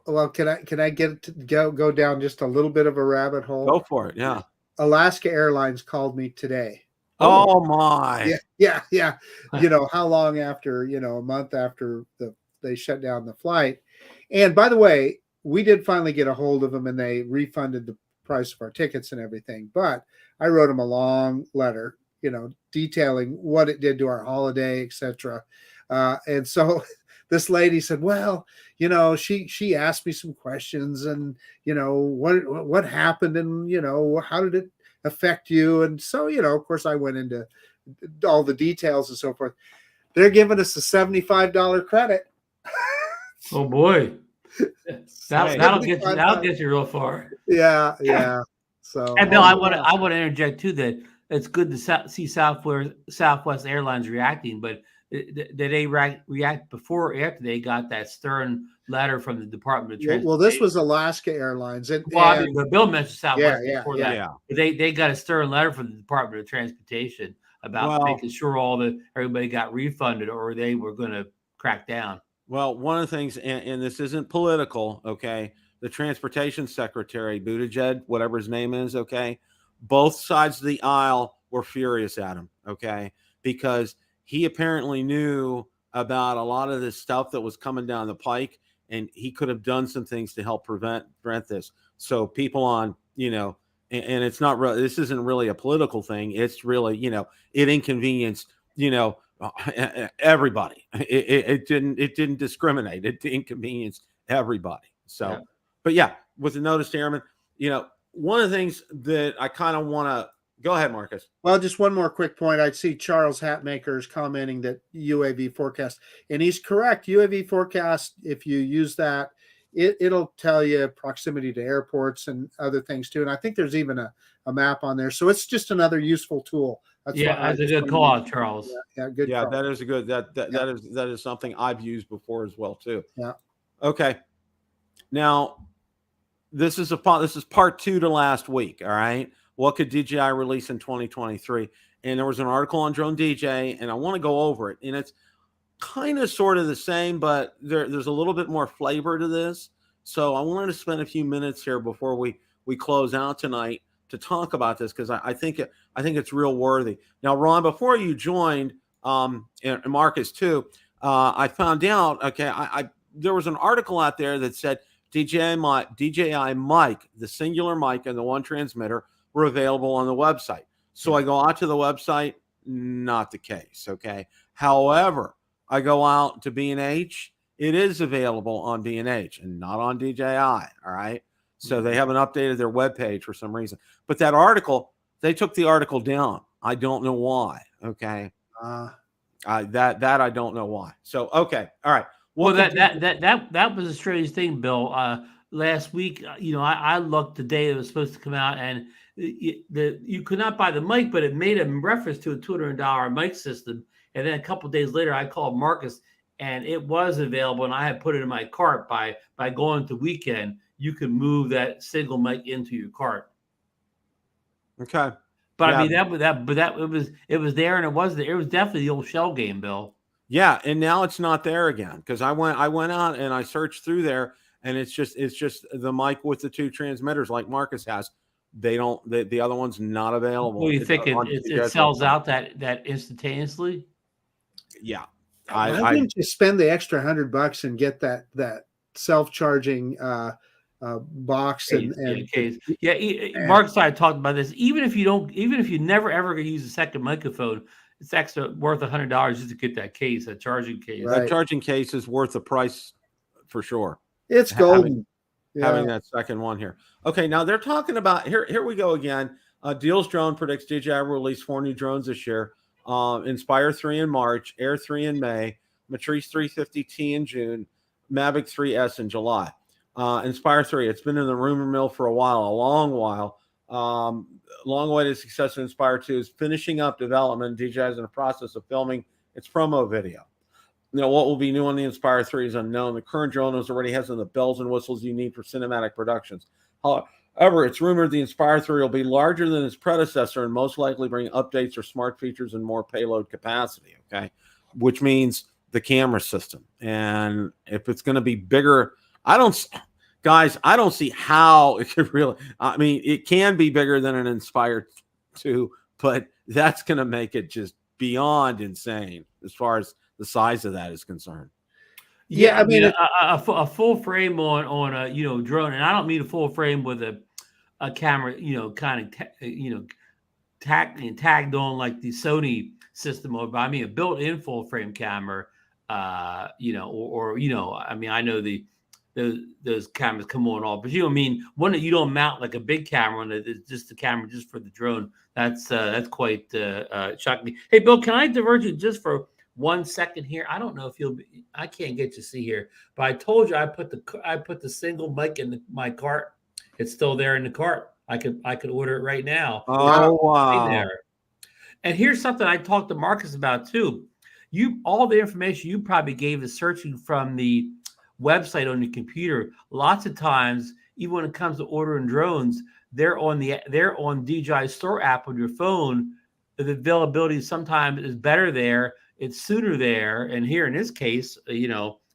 Well, can I go down just a little bit of a rabbit hole? Go for it. Yeah. Alaska Airlines called me today. Oh my. Yeah. How long after, a month after they shut down the flight. And by the way, we did finally get a hold of them and they refunded the price of our tickets and everything. But I wrote them a long letter, detailing what it did to our holiday, etc. And so this lady said, well, she asked me some questions and, what happened and, how did it affect you? And so, of course, I went into all the details and so forth. They're giving us a $75 credit. Oh boy, that'll get you real far. Yeah. So, and Bill, I want to interject too that it's good to see Southwest Airlines reacting, but did they react before or after they got that stern letter from the Department of Transportation? Well, this was Alaska Airlines. But Bill mentioned Southwest before that. Yeah. They got a stern letter from the Department of Transportation about making sure everybody got refunded or they were going to crack down. Well, one of the things, and this isn't political, okay? The transportation secretary, Buttigieg, whatever his name is, okay? Both sides of the aisle were furious at him, okay? Because he apparently knew about a lot of this stuff that was coming down the pike, and he could have done some things to help prevent this. So people on, and it's not really, this isn't really a political thing. It's really, it inconvenienced, everybody. It didn't discriminate. It inconvenienced everybody. So, Yeah. but yeah, with the notice airman, one of the things that I kind of want to go ahead, Marcus. Well, just one more quick point. I'd see Charles Hatmaker is commenting that UAV forecast, and he's correct. UAV forecast, if you use that, it'll tell you proximity to airports and other things too. And I think there's even a map on there. So it's just another useful tool. That's a good call out, Charles. Good. Yeah, call. that is a good that is something I've used before as well too. Yeah. Okay. Now, this is part 2 to last week. All right. What could DJI release in 2023? And there was an article on Drone DJ, and I want to go over it. And it's kind of sort of the same, but there's a little bit more flavor to this. So I wanted to spend a few minutes here before we close out tonight to talk about this, because I think it's real worthy. Now, Ron, before you joined, and Marcus too, I found out. Okay, there was an article out there that said DJI mic, the singular mic and the one transmitter, were available on the website. So I go out to the website, not the case. Okay. However, I go out to B&H, it is available on B&H and not on DJI. All right. So they haven't updated their webpage for some reason. But that article, they took the article down. I don't know why. Okay. That I don't know why. So okay. All right. Well, that was a strange thing, Bill. Last week, I looked the day it was supposed to come out, and you could not buy the mic, but it made a reference to a $200 mic system. And then a couple of days later, I called Marcus, and it was available, and I had put it in my cart by going to Weekend. You could move that single mic into your cart. Okay. But yeah. I mean it was there, and it was there. It was definitely the old shell game, Bill. Yeah, and now it's not there again, because I went out and I searched through there, and it's just the mic with the 2 transmitters like Marcus has. The other one's not available. Well, you think it sells out that instantaneously? Yeah, I wouldn't just spend the extra $100 and get that self-charging box case. Marcus and I talked about this. Even if you never ever use a second microphone, it's extra worth $100 just to get that case, that charging case. Right. That charging case is worth the price for sure. It's golden. Having that second one here. Okay, now they're talking about here we go again. Deals Drone predicts DJI will release 4 new drones this year. Inspire 3 in March, Air 3 in May, Matrice 350T in June, Mavic 3S in July. Inspire 3, it's been in the rumor mill for a long while. Long way to success in Inspire 2 is finishing up development. DJI is in the process of filming its promo video. What will be new on the Inspire 3 is unknown. The current drone already has the bells and whistles you need for cinematic productions. However, it's rumored the Inspire 3 will be larger than its predecessor and most likely bring updates or smart features and more payload capacity, okay? Which means the camera system. And if it's going to be bigger, I don't see how it could really, it can be bigger than an Inspire 2, but that's going to make it just beyond insane as far as the size of that is concerned. Yeah, I mean a full frame on a drone, and I don't mean a full frame with a camera, kind of tagged on like the Sony system, but I mean a built-in full frame camera, I know those cameras come on all, but one that you don't mount like a big camera on it, it's just the camera just for the drone. That's quite shocking. Hey, Bill, can I divert you just for 1 second here? I don't know if I can't get you to see here, but I told you I put the single mic in my cart. It's still there in the cart. I could order it right now. Oh, wow. There. And here's something I talked to Marcus about too. All the information you probably gave is searching from the website on your computer. Lots of times, even when it comes to ordering drones, they're on DJI Store app on your phone. The availability sometimes is better there. It's sooner there. And here in this case,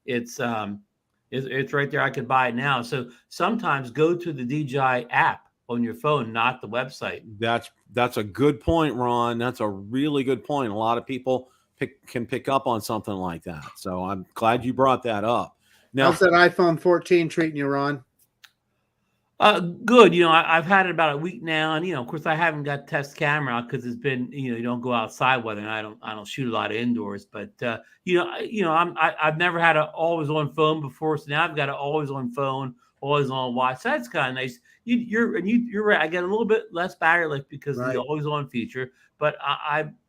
it's right there. I could buy it now. So sometimes go to the DJI app on your phone, not the website. That's a good point, Ron. That's a really good point. A lot of people can pick up on something like that. So I'm glad you brought that up. Now, how's that iPhone 14 treating you, Ron? Good. I've had it about a week now, and of course, I haven't got test camera because it's been, you don't go outside weather, and I don't shoot a lot of indoors. But I've never had an always on phone before, so now I've got an always on phone, always on watch. So that's kind of nice. You're right. I get a little bit less battery life because of the always on feature, but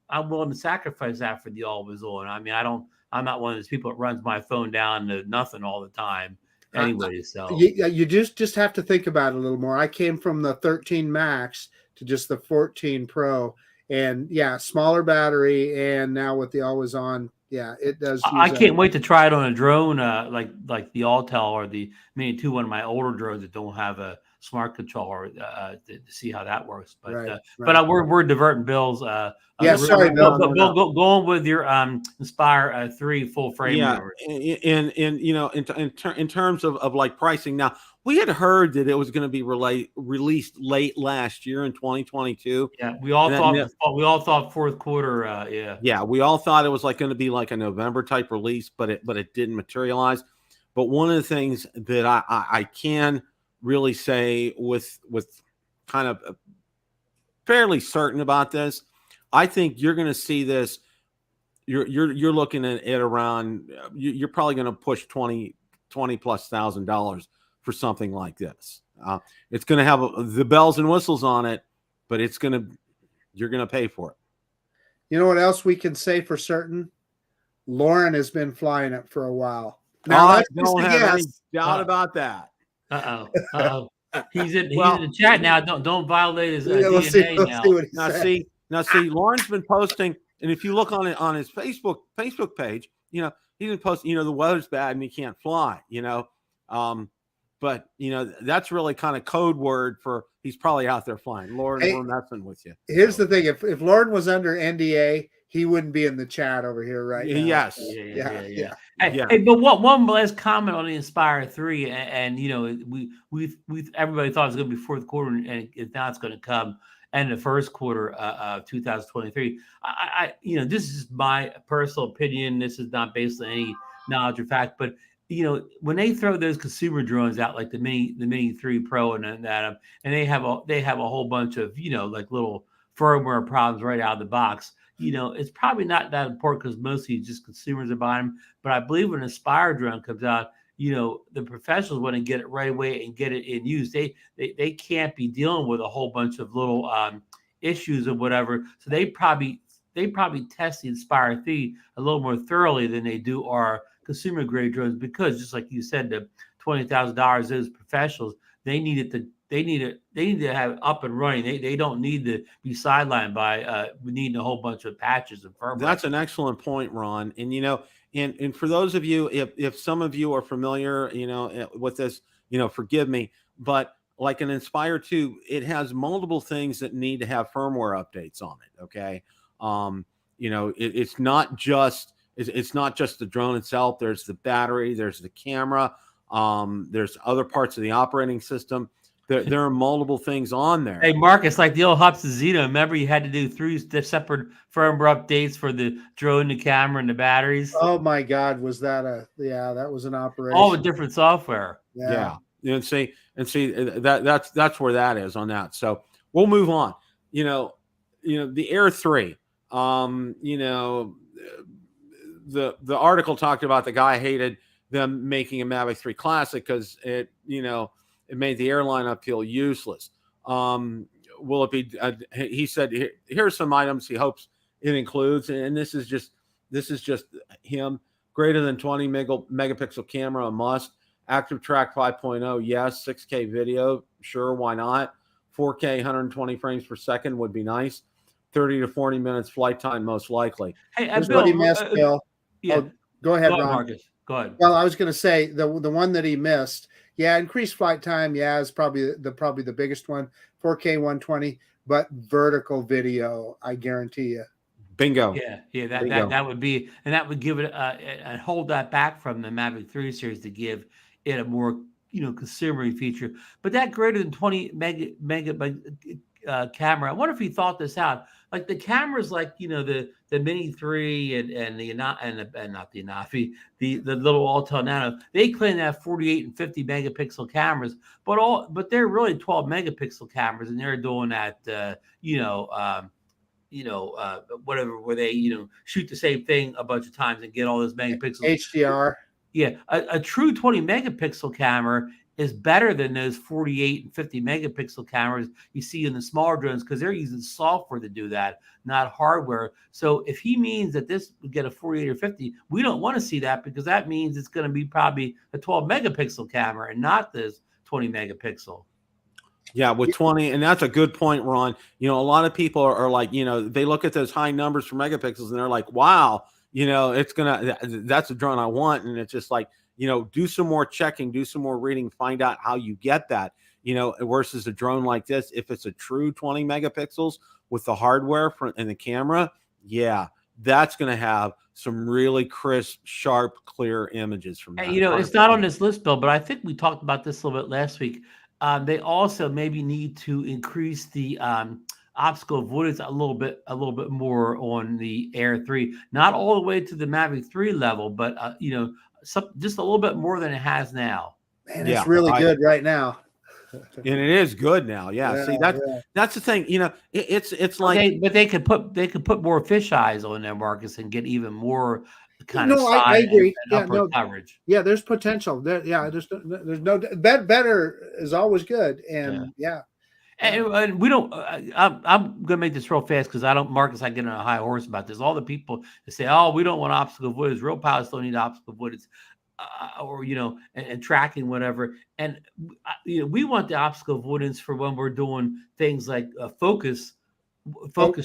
I'm willing to sacrifice that for the always on. I mean, I'm not one of those people that runs my phone down to nothing all the time. Anyway, so you just have to think about it a little more. I came from the 13 Max to just the 14 Pro, and smaller battery, and now with the always on, it does. I can't wait to try it on a drone, like the Altel or the Mini 2, one of my older drones that don't have a smart controller, to see how that works. But but we're diverting Bill's. Sorry, Bill. Go on with your Inspire 3 full frame. Yeah, in terms of like pricing. Now, we had heard that it was going to be released late last year in 2022. Yeah, we all thought fourth quarter. Yeah, we all thought it was going to be like a November type release, but it didn't materialize. But one of the things that I can really say with kind of fairly certain about this, I think you're going to see this. You're looking at around. You're probably going to push $20,000+ for something like this. It's going to have the bells and whistles on it, but you're going to pay for it. You know what else we can say for certain? Lauren has been flying it for a while. Now, I don't have any doubt about that. He's in the chat now. Don't violate his DNA now. Now see, Lauren's been posting, and if you look on his Facebook page, he's been posting. The weather's bad and he can't fly. But that's really kind of code word for he's probably out there flying. Lauren, we're messing with you. Here's the thing: if Lauren was under NDA, he wouldn't be in the chat over here right now. Yes. Yeah. Hey, but one last comment on the Inspire 3, and we everybody thought it was going to be fourth quarter, and now it's going to come in the first quarter of 2023. This is my personal opinion. This is not based on any knowledge or fact, but when they throw those consumer drones out like the Mini 3 Pro and that, and they have a whole bunch of like little firmware problems right out of the box. It's probably not that important because mostly just consumers are buying them. But I believe when an Inspire drone comes out, the professionals want to get it right away and get it in use. They can't be dealing with a whole bunch of little issues or whatever. So they probably test the Inspire 3 a little more thoroughly than they do our consumer grade drones, because just like you said, the $20,000, those professionals, they need to have it up and running. They don't need to be sidelined by needing a whole bunch of patches and firmware. That's an excellent point, Ron. And and for those of you, if some of you are familiar, with this, forgive me, but like an Inspire 2, it has multiple things that need to have firmware updates on it. Okay, it's not just the drone itself. There's the battery, there's the camera, there's other parts of the operating system. There are multiple things on there. Hey, Marcus, like the old Hubs Zeta, remember you had to do 3 separate firmware updates for the drone, the camera, and the batteries? Oh my God, was that that was an operation. All the different software. Yeah. And see that's where that is on that. So we'll move on. The Air 3. The article talked about the guy hated them making a Mavic 3 Classic because it made the airline appeal useless. Will it be? He said, "Here's some items he hopes it includes," and this is just him. Greater than 20 megapixel camera, a must. Active Track 5.0, yes. 6K video, sure, why not? 4K 120 frames per second would be nice. 30 to 40 minutes flight time, most likely. Hey, Bill, what he missed, Bill. Yeah. Oh, go ahead, Ron. Marcus. Go ahead. Well, I was going to say the one that he missed. Yeah, increased flight time. Yeah, is probably the biggest one. 4K 120, but vertical video, I guarantee you. Bingo. Yeah, that Bingo. that would be, and that would give it and hold that back from the Mavic 3 series to give it a more consumer feature. But that greater than 20 mega camera, I wonder if he thought this out. Like the cameras, like the Mini 3 and the and not the Anafi, the little Altel Nano, they claim to have 48 and 50 megapixel cameras, but they're really 12 megapixel cameras, and they're doing that whatever, where they shoot the same thing a bunch of times and get all those megapixels. HDR. Yeah, a true 20 megapixel camera is better than those 48 and 50 megapixel cameras you see in the smaller drones, because they're using software to do that, not hardware. So if he means that this would get a 48 or 50, we don't want to see that, because that means it's going to be probably a 12 megapixel camera and not this 20 megapixel. Yeah, with 20, and that's a good point, Ron. A lot of people are like, they look at those high numbers for megapixels and they're like, wow, that's a drone I want. And it's just like, do some more checking, do some more reading, find out how you get that, versus a drone like this. If it's a true 20 megapixels with the hardware and the camera, yeah, that's going to have some really crisp, sharp, clear images from that. It's not on this list, Bill, but I think we talked about this a little bit last week. They also maybe need to increase the obstacle avoidance a little bit more on the Air 3, not all the way to the Mavic 3 level, but just a little bit more than it has now. Man, it's really good right now. And it is good now. Yeah. See, that's the thing. It's like, but they could put more fisheyes on there, Marcus, and get even more kind of side I agree. and coverage. Yeah, there's potential there. Yeah, there's no better is always good, and And we don't. I'm gonna make this real fast, because Marcus, I get on a high horse about this. All the people that say, "Oh, we don't want obstacle avoidance. Real pilots don't need obstacle avoidance," or and tracking whatever. And we want the obstacle avoidance for when we're doing things like focus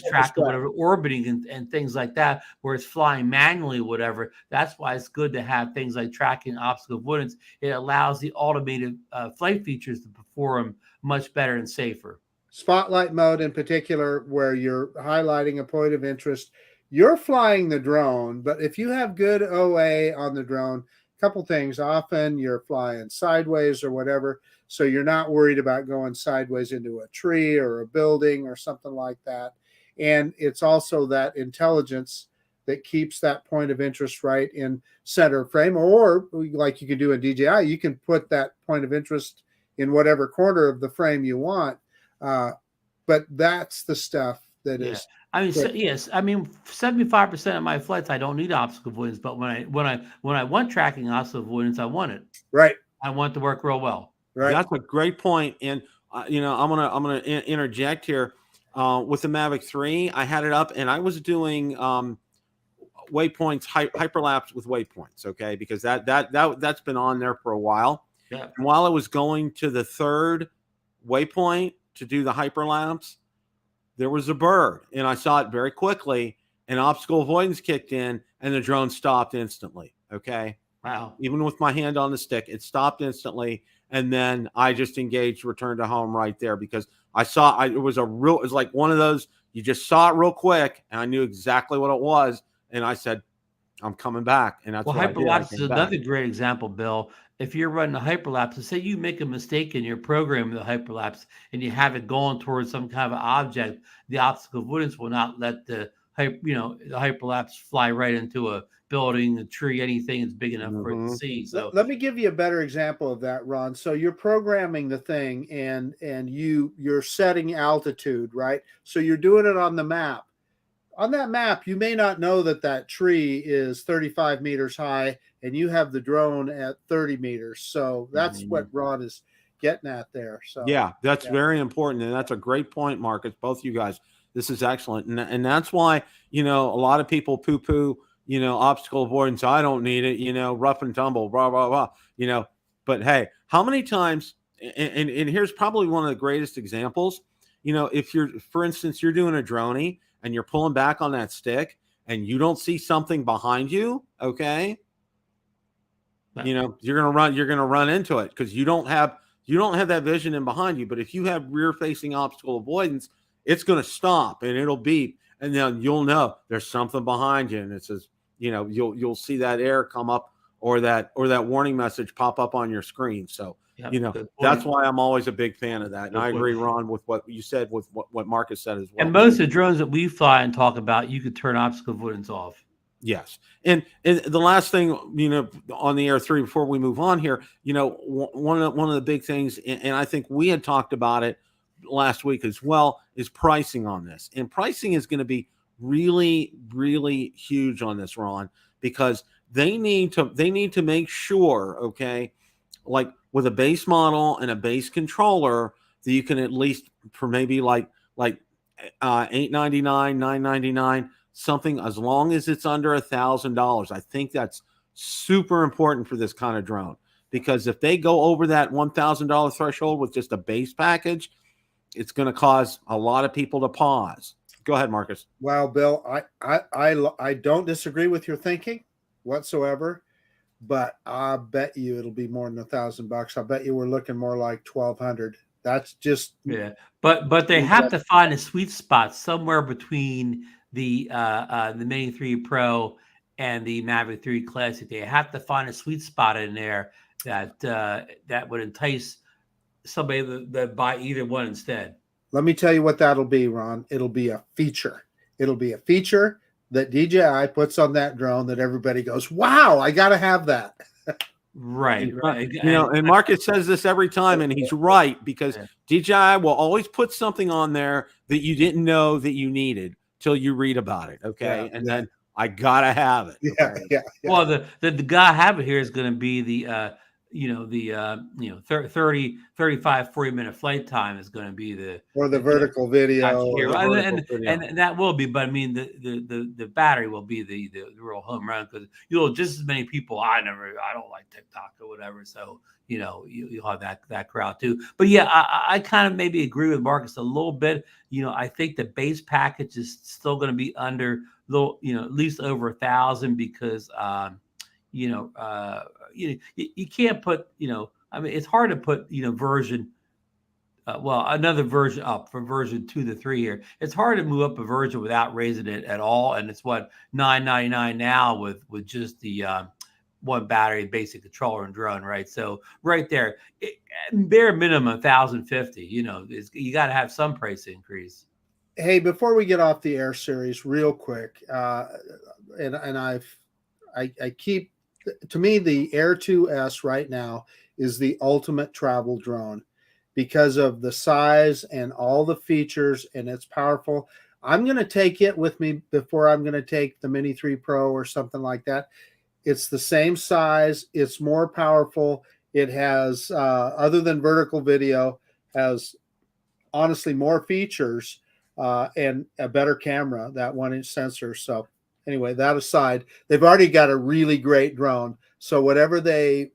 track or whatever, orbiting and things like that, where it's flying manually or whatever. That's why it's good to have things like tracking, obstacle avoidance. It allows the automated flight features to perform much better and safer. Spotlight mode in particular, where you're highlighting a point of interest, you're flying the drone, but if you have good OA on the drone, a couple things, often you're flying sideways or whatever, so you're not worried about going sideways into a tree or a building or something like that. And it's also that intelligence that keeps that point of interest right in center frame, or like you can do in DJI, you can put that point of interest in whatever corner of the frame you want. But that's the stuff that is. I mean, yes. I mean, 75% of my flights, I don't need obstacle avoidance. But when I want tracking obstacle avoidance, I want it. Right. I want it to work real well. Right. That's a great point. And I'm gonna interject here. With the Mavic 3, I had it up and I was doing Waypoints, Hyperlapse with Waypoints. Okay, because that's been on there for a while. Yeah. And while I was going to the third waypoint to do the hyperlapse, there was a bird, and I saw it very quickly, and obstacle avoidance kicked in, and the drone stopped instantly. Okay. Wow. Even with my hand on the stick, it stopped instantly, and then I just engaged return to home right there, because I saw it was like one of those, you just saw it real quick, and I knew exactly what it was, and I said, I'm coming back. And that's what Hyperlapse is another great example, Bill. If you're running a hyperlapse, and say you make a mistake in your program of the hyperlapse and you have it going towards some kind of object, the obstacle avoidance will not let the hyperlapse fly right into a building, a tree, anything that's big enough for it to see. So let me give you a better example of that, Ron. So you're programming the thing and you're setting altitude, right? So you're doing it on the map. On that map, you may not know that tree is 35 meters high and you have the drone at 30 meters. So that's what Ron is getting at there. So yeah, that's very important. And that's a great point, Marcus, both you guys. This is excellent. And that's why, a lot of people poo-poo, obstacle avoidance. I don't need it, rough and tumble, blah, blah, blah, But hey, how many times, and here's probably one of the greatest examples, if for instance, you're doing a droney, and you're pulling back on that stick and you don't see something behind you, okay? You're going to run into it because you don't have that vision in behind you. But if you have rear facing obstacle avoidance, it's going to stop and it'll beep and then you'll know there's something behind you, and it says, you'll see that air come up, or that warning message pop up on your screen. So that's why I'm always a big fan of that. And I agree, Ron, with what you said, with what Marcus said as well. And most of the drones that we fly and talk about, you could turn obstacle avoidance off. Yes. And the last thing, on the Air 3 before we move on here, one of the big things, and I think we had talked about it last week as well, is pricing on this. And pricing is going to be really, really huge on this, Ron, because they need to make sure, okay, like with a base model and a base controller, that you can at least, for maybe like $899, $999, something, as long as it's under $1,000. I think that's super important for this kind of drone, because if they go over that $1,000 threshold with just a base package, it's going to cause a lot of people to pause. Go ahead, Marcus. Well, Bill, I don't disagree with your thinking whatsoever, but I bet you it'll be more than $1,000. I bet you we're looking more like 1,200. That's just but they have to find a sweet spot somewhere between the Mini 3 Pro and the Mavic 3 Classic. They have to find a sweet spot in there that would entice somebody that buy either one instead. Let me tell you what that'll be, Ron. It'll be a feature. It'll be a feature that DJI puts on that drone that everybody goes, wow, I got to have that. Right. And Marcus says this every time, and he's right, because DJI will always put something on there that you didn't know that you needed till you read about it. Okay. And then I got to have it. Okay? Yeah. Well, the guy I have it here is going to be the 30, 35, 40-minute flight time is going to be the vertical video. And that will be, but I mean, the battery will be the real home run, because you'll just as many people. I don't like TikTok or whatever. So, you'll have that crowd too. But yeah, I kind of maybe agree with Marcus a little bit. I think the base package is still going to be under at least over 1,000, because, you can't put, it's hard to put, version, another version up from version 2 to 3 here. It's hard to move up a version without raising it at all. And it's what, $999 now with just the one battery, basic controller and drone, right? So right there, bare minimum 1,050, you got to have some price increase. Hey, before we get off the Air series real quick, and I keep, to me, the Air 2S right now is the ultimate travel drone because of the size and all the features, and it's powerful. I'm going to take it with me before I'm going to take the Mini 3 Pro or something like that. It's the same size. It's more powerful. It has, other than vertical video, has honestly more features and a better camera, that 1-inch sensor. So anyway, that aside, they've already got a really great drone. So whatever they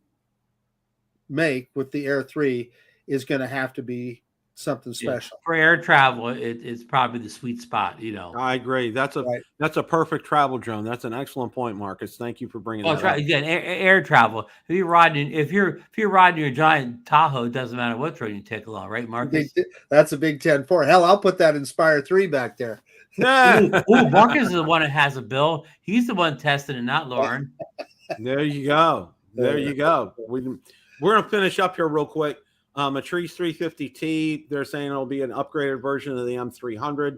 make with the Air 3 is going to have to be something special. For air travel, it's probably the sweet spot. I agree. That's a perfect travel drone. That's an excellent point, Marcus. Thank you for bringing that up. Again, air travel. If you're riding your giant Tahoe, it doesn't matter what drone you take along, right, Marcus? That's a big 10-4. Hell, I'll put that Inspire 3 back there. Ooh, Marcus is the one that has a bill. He's the one testing it, not Lauren. There you go. We're going to finish up here real quick. Matrice 350T, they're saying it'll be an upgraded version of the M300.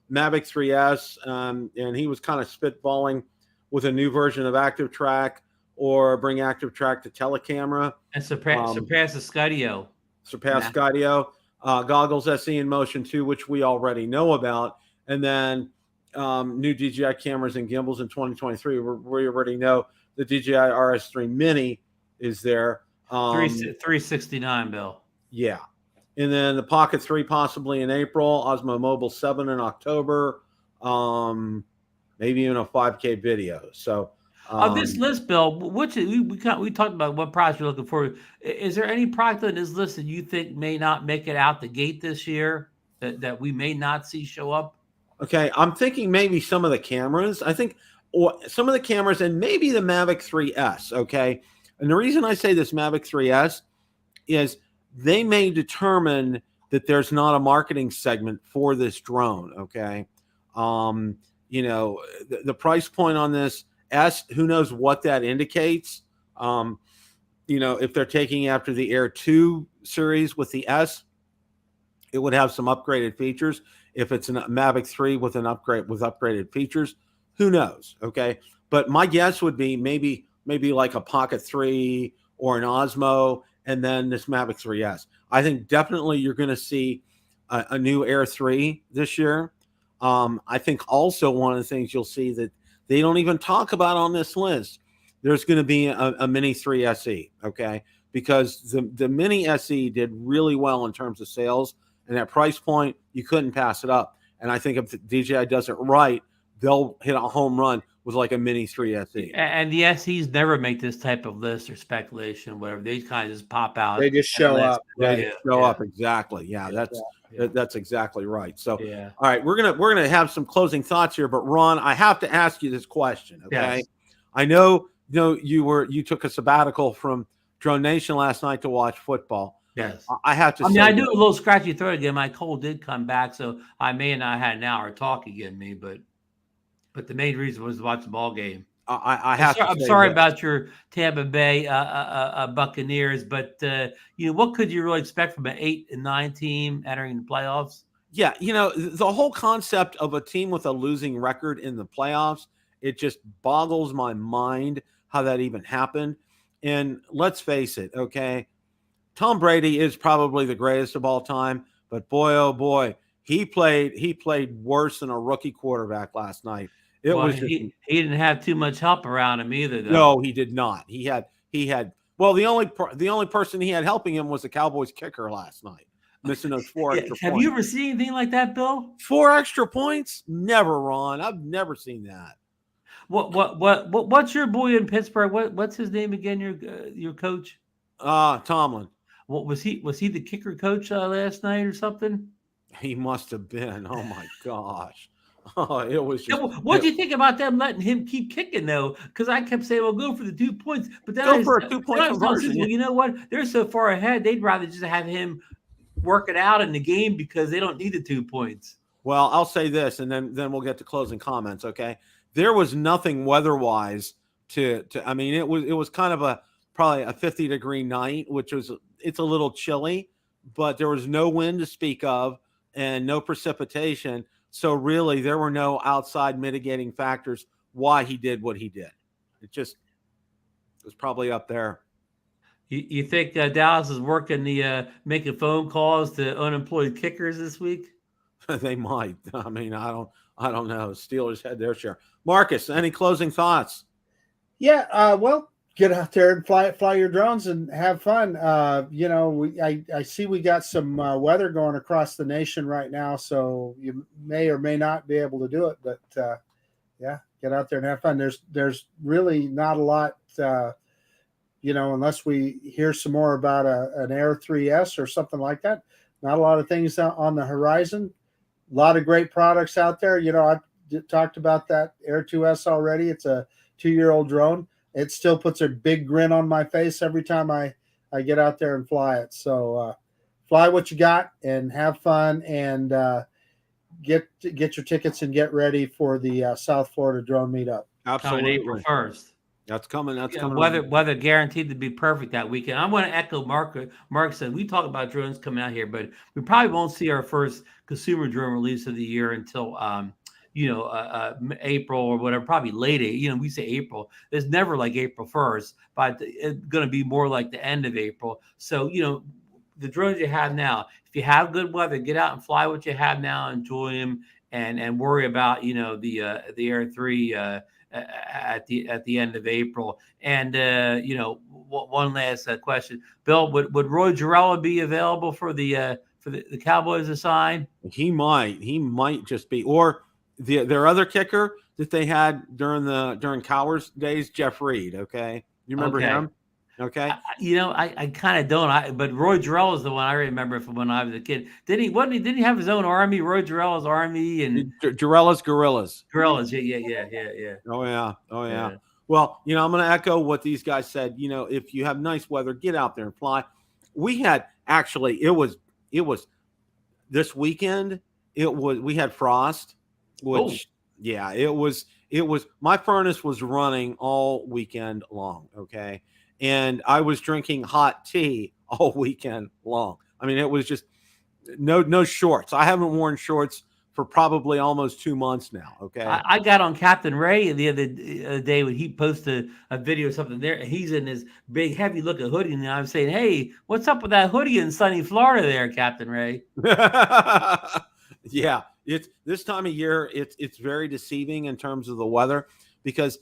Mavic 3S, and he was kind of spitballing with a new version of Active Track, or bring Active Track to telecamera. And surpass the Skydio. Skydio. Goggles SE in Motion 2, which we already know about. And then new DJI cameras and gimbals in 2023. We already know the DJI RS3 Mini is there. 369, Bill. Yeah. And then the Pocket 3 possibly in April, Osmo Mobile 7 in October, maybe even a 5K video. So on this list, Bill, we talked about what products you're looking for. Is there any product on this list that you think may not make it out the gate this year that we may not see show up? Okay, I'm thinking maybe some of the cameras. I think some of the cameras and maybe the Mavic 3S, okay? And the reason I say this Mavic 3S is they may determine that there's not a marketing segment for this drone, okay? You know, the price point on this S, who knows what that indicates. You know, if they're taking after the Air 2 series with the S, it would have some upgraded features. If it's a Mavic 3 with an upgrade with upgraded features, who knows? Okay. But my guess would be maybe like a Pocket 3 or an Osmo, and then this Mavic 3S. I think definitely you're going to see a new Air 3 this year. I think also one of the things you'll see that they don't even talk about on this list, there's going to be a Mini 3 SE, okay? Because the Mini SE did really well in terms of sales, and at price point, you couldn't pass it up. And I think if the DJI does it right, they'll hit a home run with like a Mini 3 SE. And the SEs never make this type of list or speculation, whatever. They kind of just pop out. They just show up. They show up, exactly. Yeah, that's exactly right. So, all right, we're gonna have some closing thoughts here, but Ron, I have to ask you this question. Okay, Yes. I know you took a sabbatical from Drone Nation last night to watch football. Yes. I have to. I mean, I do a little scratchy throat again. My cold did come back, so I may not have had an hour talk again, but the main reason was to watch the ball game. I'm sorry about your Tampa Bay Buccaneers, but what could you really expect from an 8-9 team entering the playoffs? Yeah, the whole concept of a team with a losing record in the playoffs, it just boggles my mind how that even happened. And let's face it, okay, Tom Brady is probably the greatest of all time, but boy, oh boy, he played worse than a rookie quarterback last night. He didn't have too much help around him either, though. No, he did not. He had well, the only person he had helping him was the Cowboys kicker last night, missing those 4 extra points. Have you ever seen anything like that, Bill? 4 extra points? Never, Ron. I've never seen that. What's your boy in Pittsburgh? What's his name again? Your coach? Tomlin. What was he the kicker coach last night or something? He must have been. Oh my gosh. Oh, it was just. What do you think about them letting him keep kicking though? Because I kept saying, "Well, go for the 2 points," but then go for a 2-point conversion. Well, you know what? They're so far ahead; they'd rather just have him work it out in the game because they don't need the 2 points. Well, I'll say this, and then we'll get to closing comments. Okay, there was nothing weather-wise to. I mean, it was kind of probably a 50-degree night, which it's a little chilly, but there was no wind to speak of and no precipitation. So really, there were no outside mitigating factors why he did what he did. It was probably up there. You think Dallas is working making phone calls to unemployed kickers this week? They might. I mean, I don't know. Steelers had their share. Marcus, any closing thoughts? Yeah. Well, get out there and fly your drones and have fun. I see we got some weather going across the nation right now, so you may or may not be able to do it. But get out there and have fun. There's really not a lot, unless we hear some more about an Air 3S or something like that. Not a lot of things on the horizon. A lot of great products out there. I've talked about that Air 2S already. It's a 2-year-old drone. It still puts a big grin on my face every time I get out there and fly it. So fly what you got and have fun, and get your tickets and get ready for the South Florida drone meetup. Absolutely. April 1st. That's coming. That's coming. Weather guaranteed to be perfect that weekend. I want to echo Mark said. We talk about drones coming out here, but we probably won't see our first consumer drone release of the year until April or whatever, probably late. We say April. It's never like April 1st, but it's going to be more like the end of April. So, the drones you have now, if you have good weather, get out and fly what you have now, enjoy them, and worry about, the Air 3 at the end of April. And, one last question, Bill, would Roy Girella be available for the Cowboys to sign? He might just be, or their other kicker that they had during Cowher's days, Jeff Reed. Okay, you remember him? Okay, I kind of don't. But Roy Girella is the one I remember from when I was a kid. Didn't he have his own army? Roy Girella's army and Girella's Gorillas. Gorillas, yeah. Oh yeah. Well, I'm going to echo what these guys said. If you have nice weather, get out there and fly. We had it was this weekend. We had frost. which yeah, it was my furnace was running all weekend long. Okay. And I was drinking hot tea all weekend long. I mean, it was just no shorts. I haven't worn shorts for probably almost 2 months now. Okay. I got on Captain Ray the other day when he posted a video or something there. He's in his big, heavy looking hoodie. And I'm saying, hey, what's up with that hoodie in sunny Florida there, Captain Ray? Yeah. It's this time of year. It's very deceiving in terms of the weather, because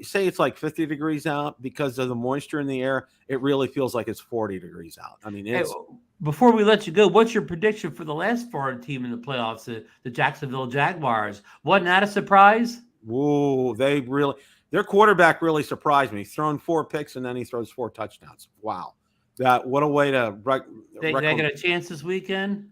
say it's like 50 degrees out, because of the moisture in the air, it really feels like it's 40 degrees out. I mean, it's. Hey, before we let you go, what's your prediction for the last Florida team in the playoffs, the Jacksonville Jaguars? Wasn't that a surprise? Whoa, their quarterback really surprised me. He's thrown 4 picks and then he throws 4 touchdowns. Wow. What a way to They got a chance this weekend?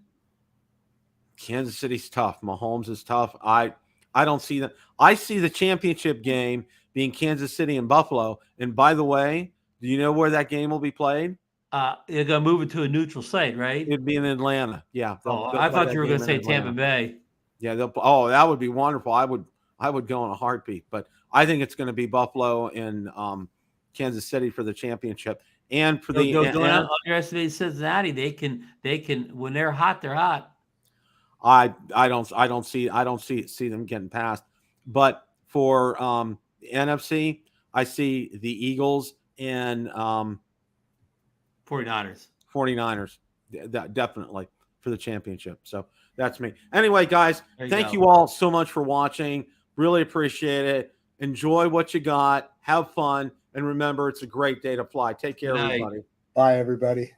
Kansas City's tough. Mahomes is tough. I don't see them. I see the championship game being Kansas City and Buffalo. And by the way, do you know where that game will be played? They're going to move it to a neutral site, right? It'd be in Atlanta. Yeah. They'll I thought you were going to say Tampa Bay. Yeah. That would be wonderful. I would go in a heartbeat. But I think it's going to be Buffalo and Kansas City for the championship. And for the don't underestimate Cincinnati. They can when they're hot, they're hot. I don't see them getting past. But for NFC, I see the Eagles and 49ers. Definitely for the championship. So that's me. Anyway, guys, thank you all so much for watching. Really appreciate it. Enjoy what you got. Have fun. And remember, it's a great day to fly. Take care, everybody. Bye, everybody.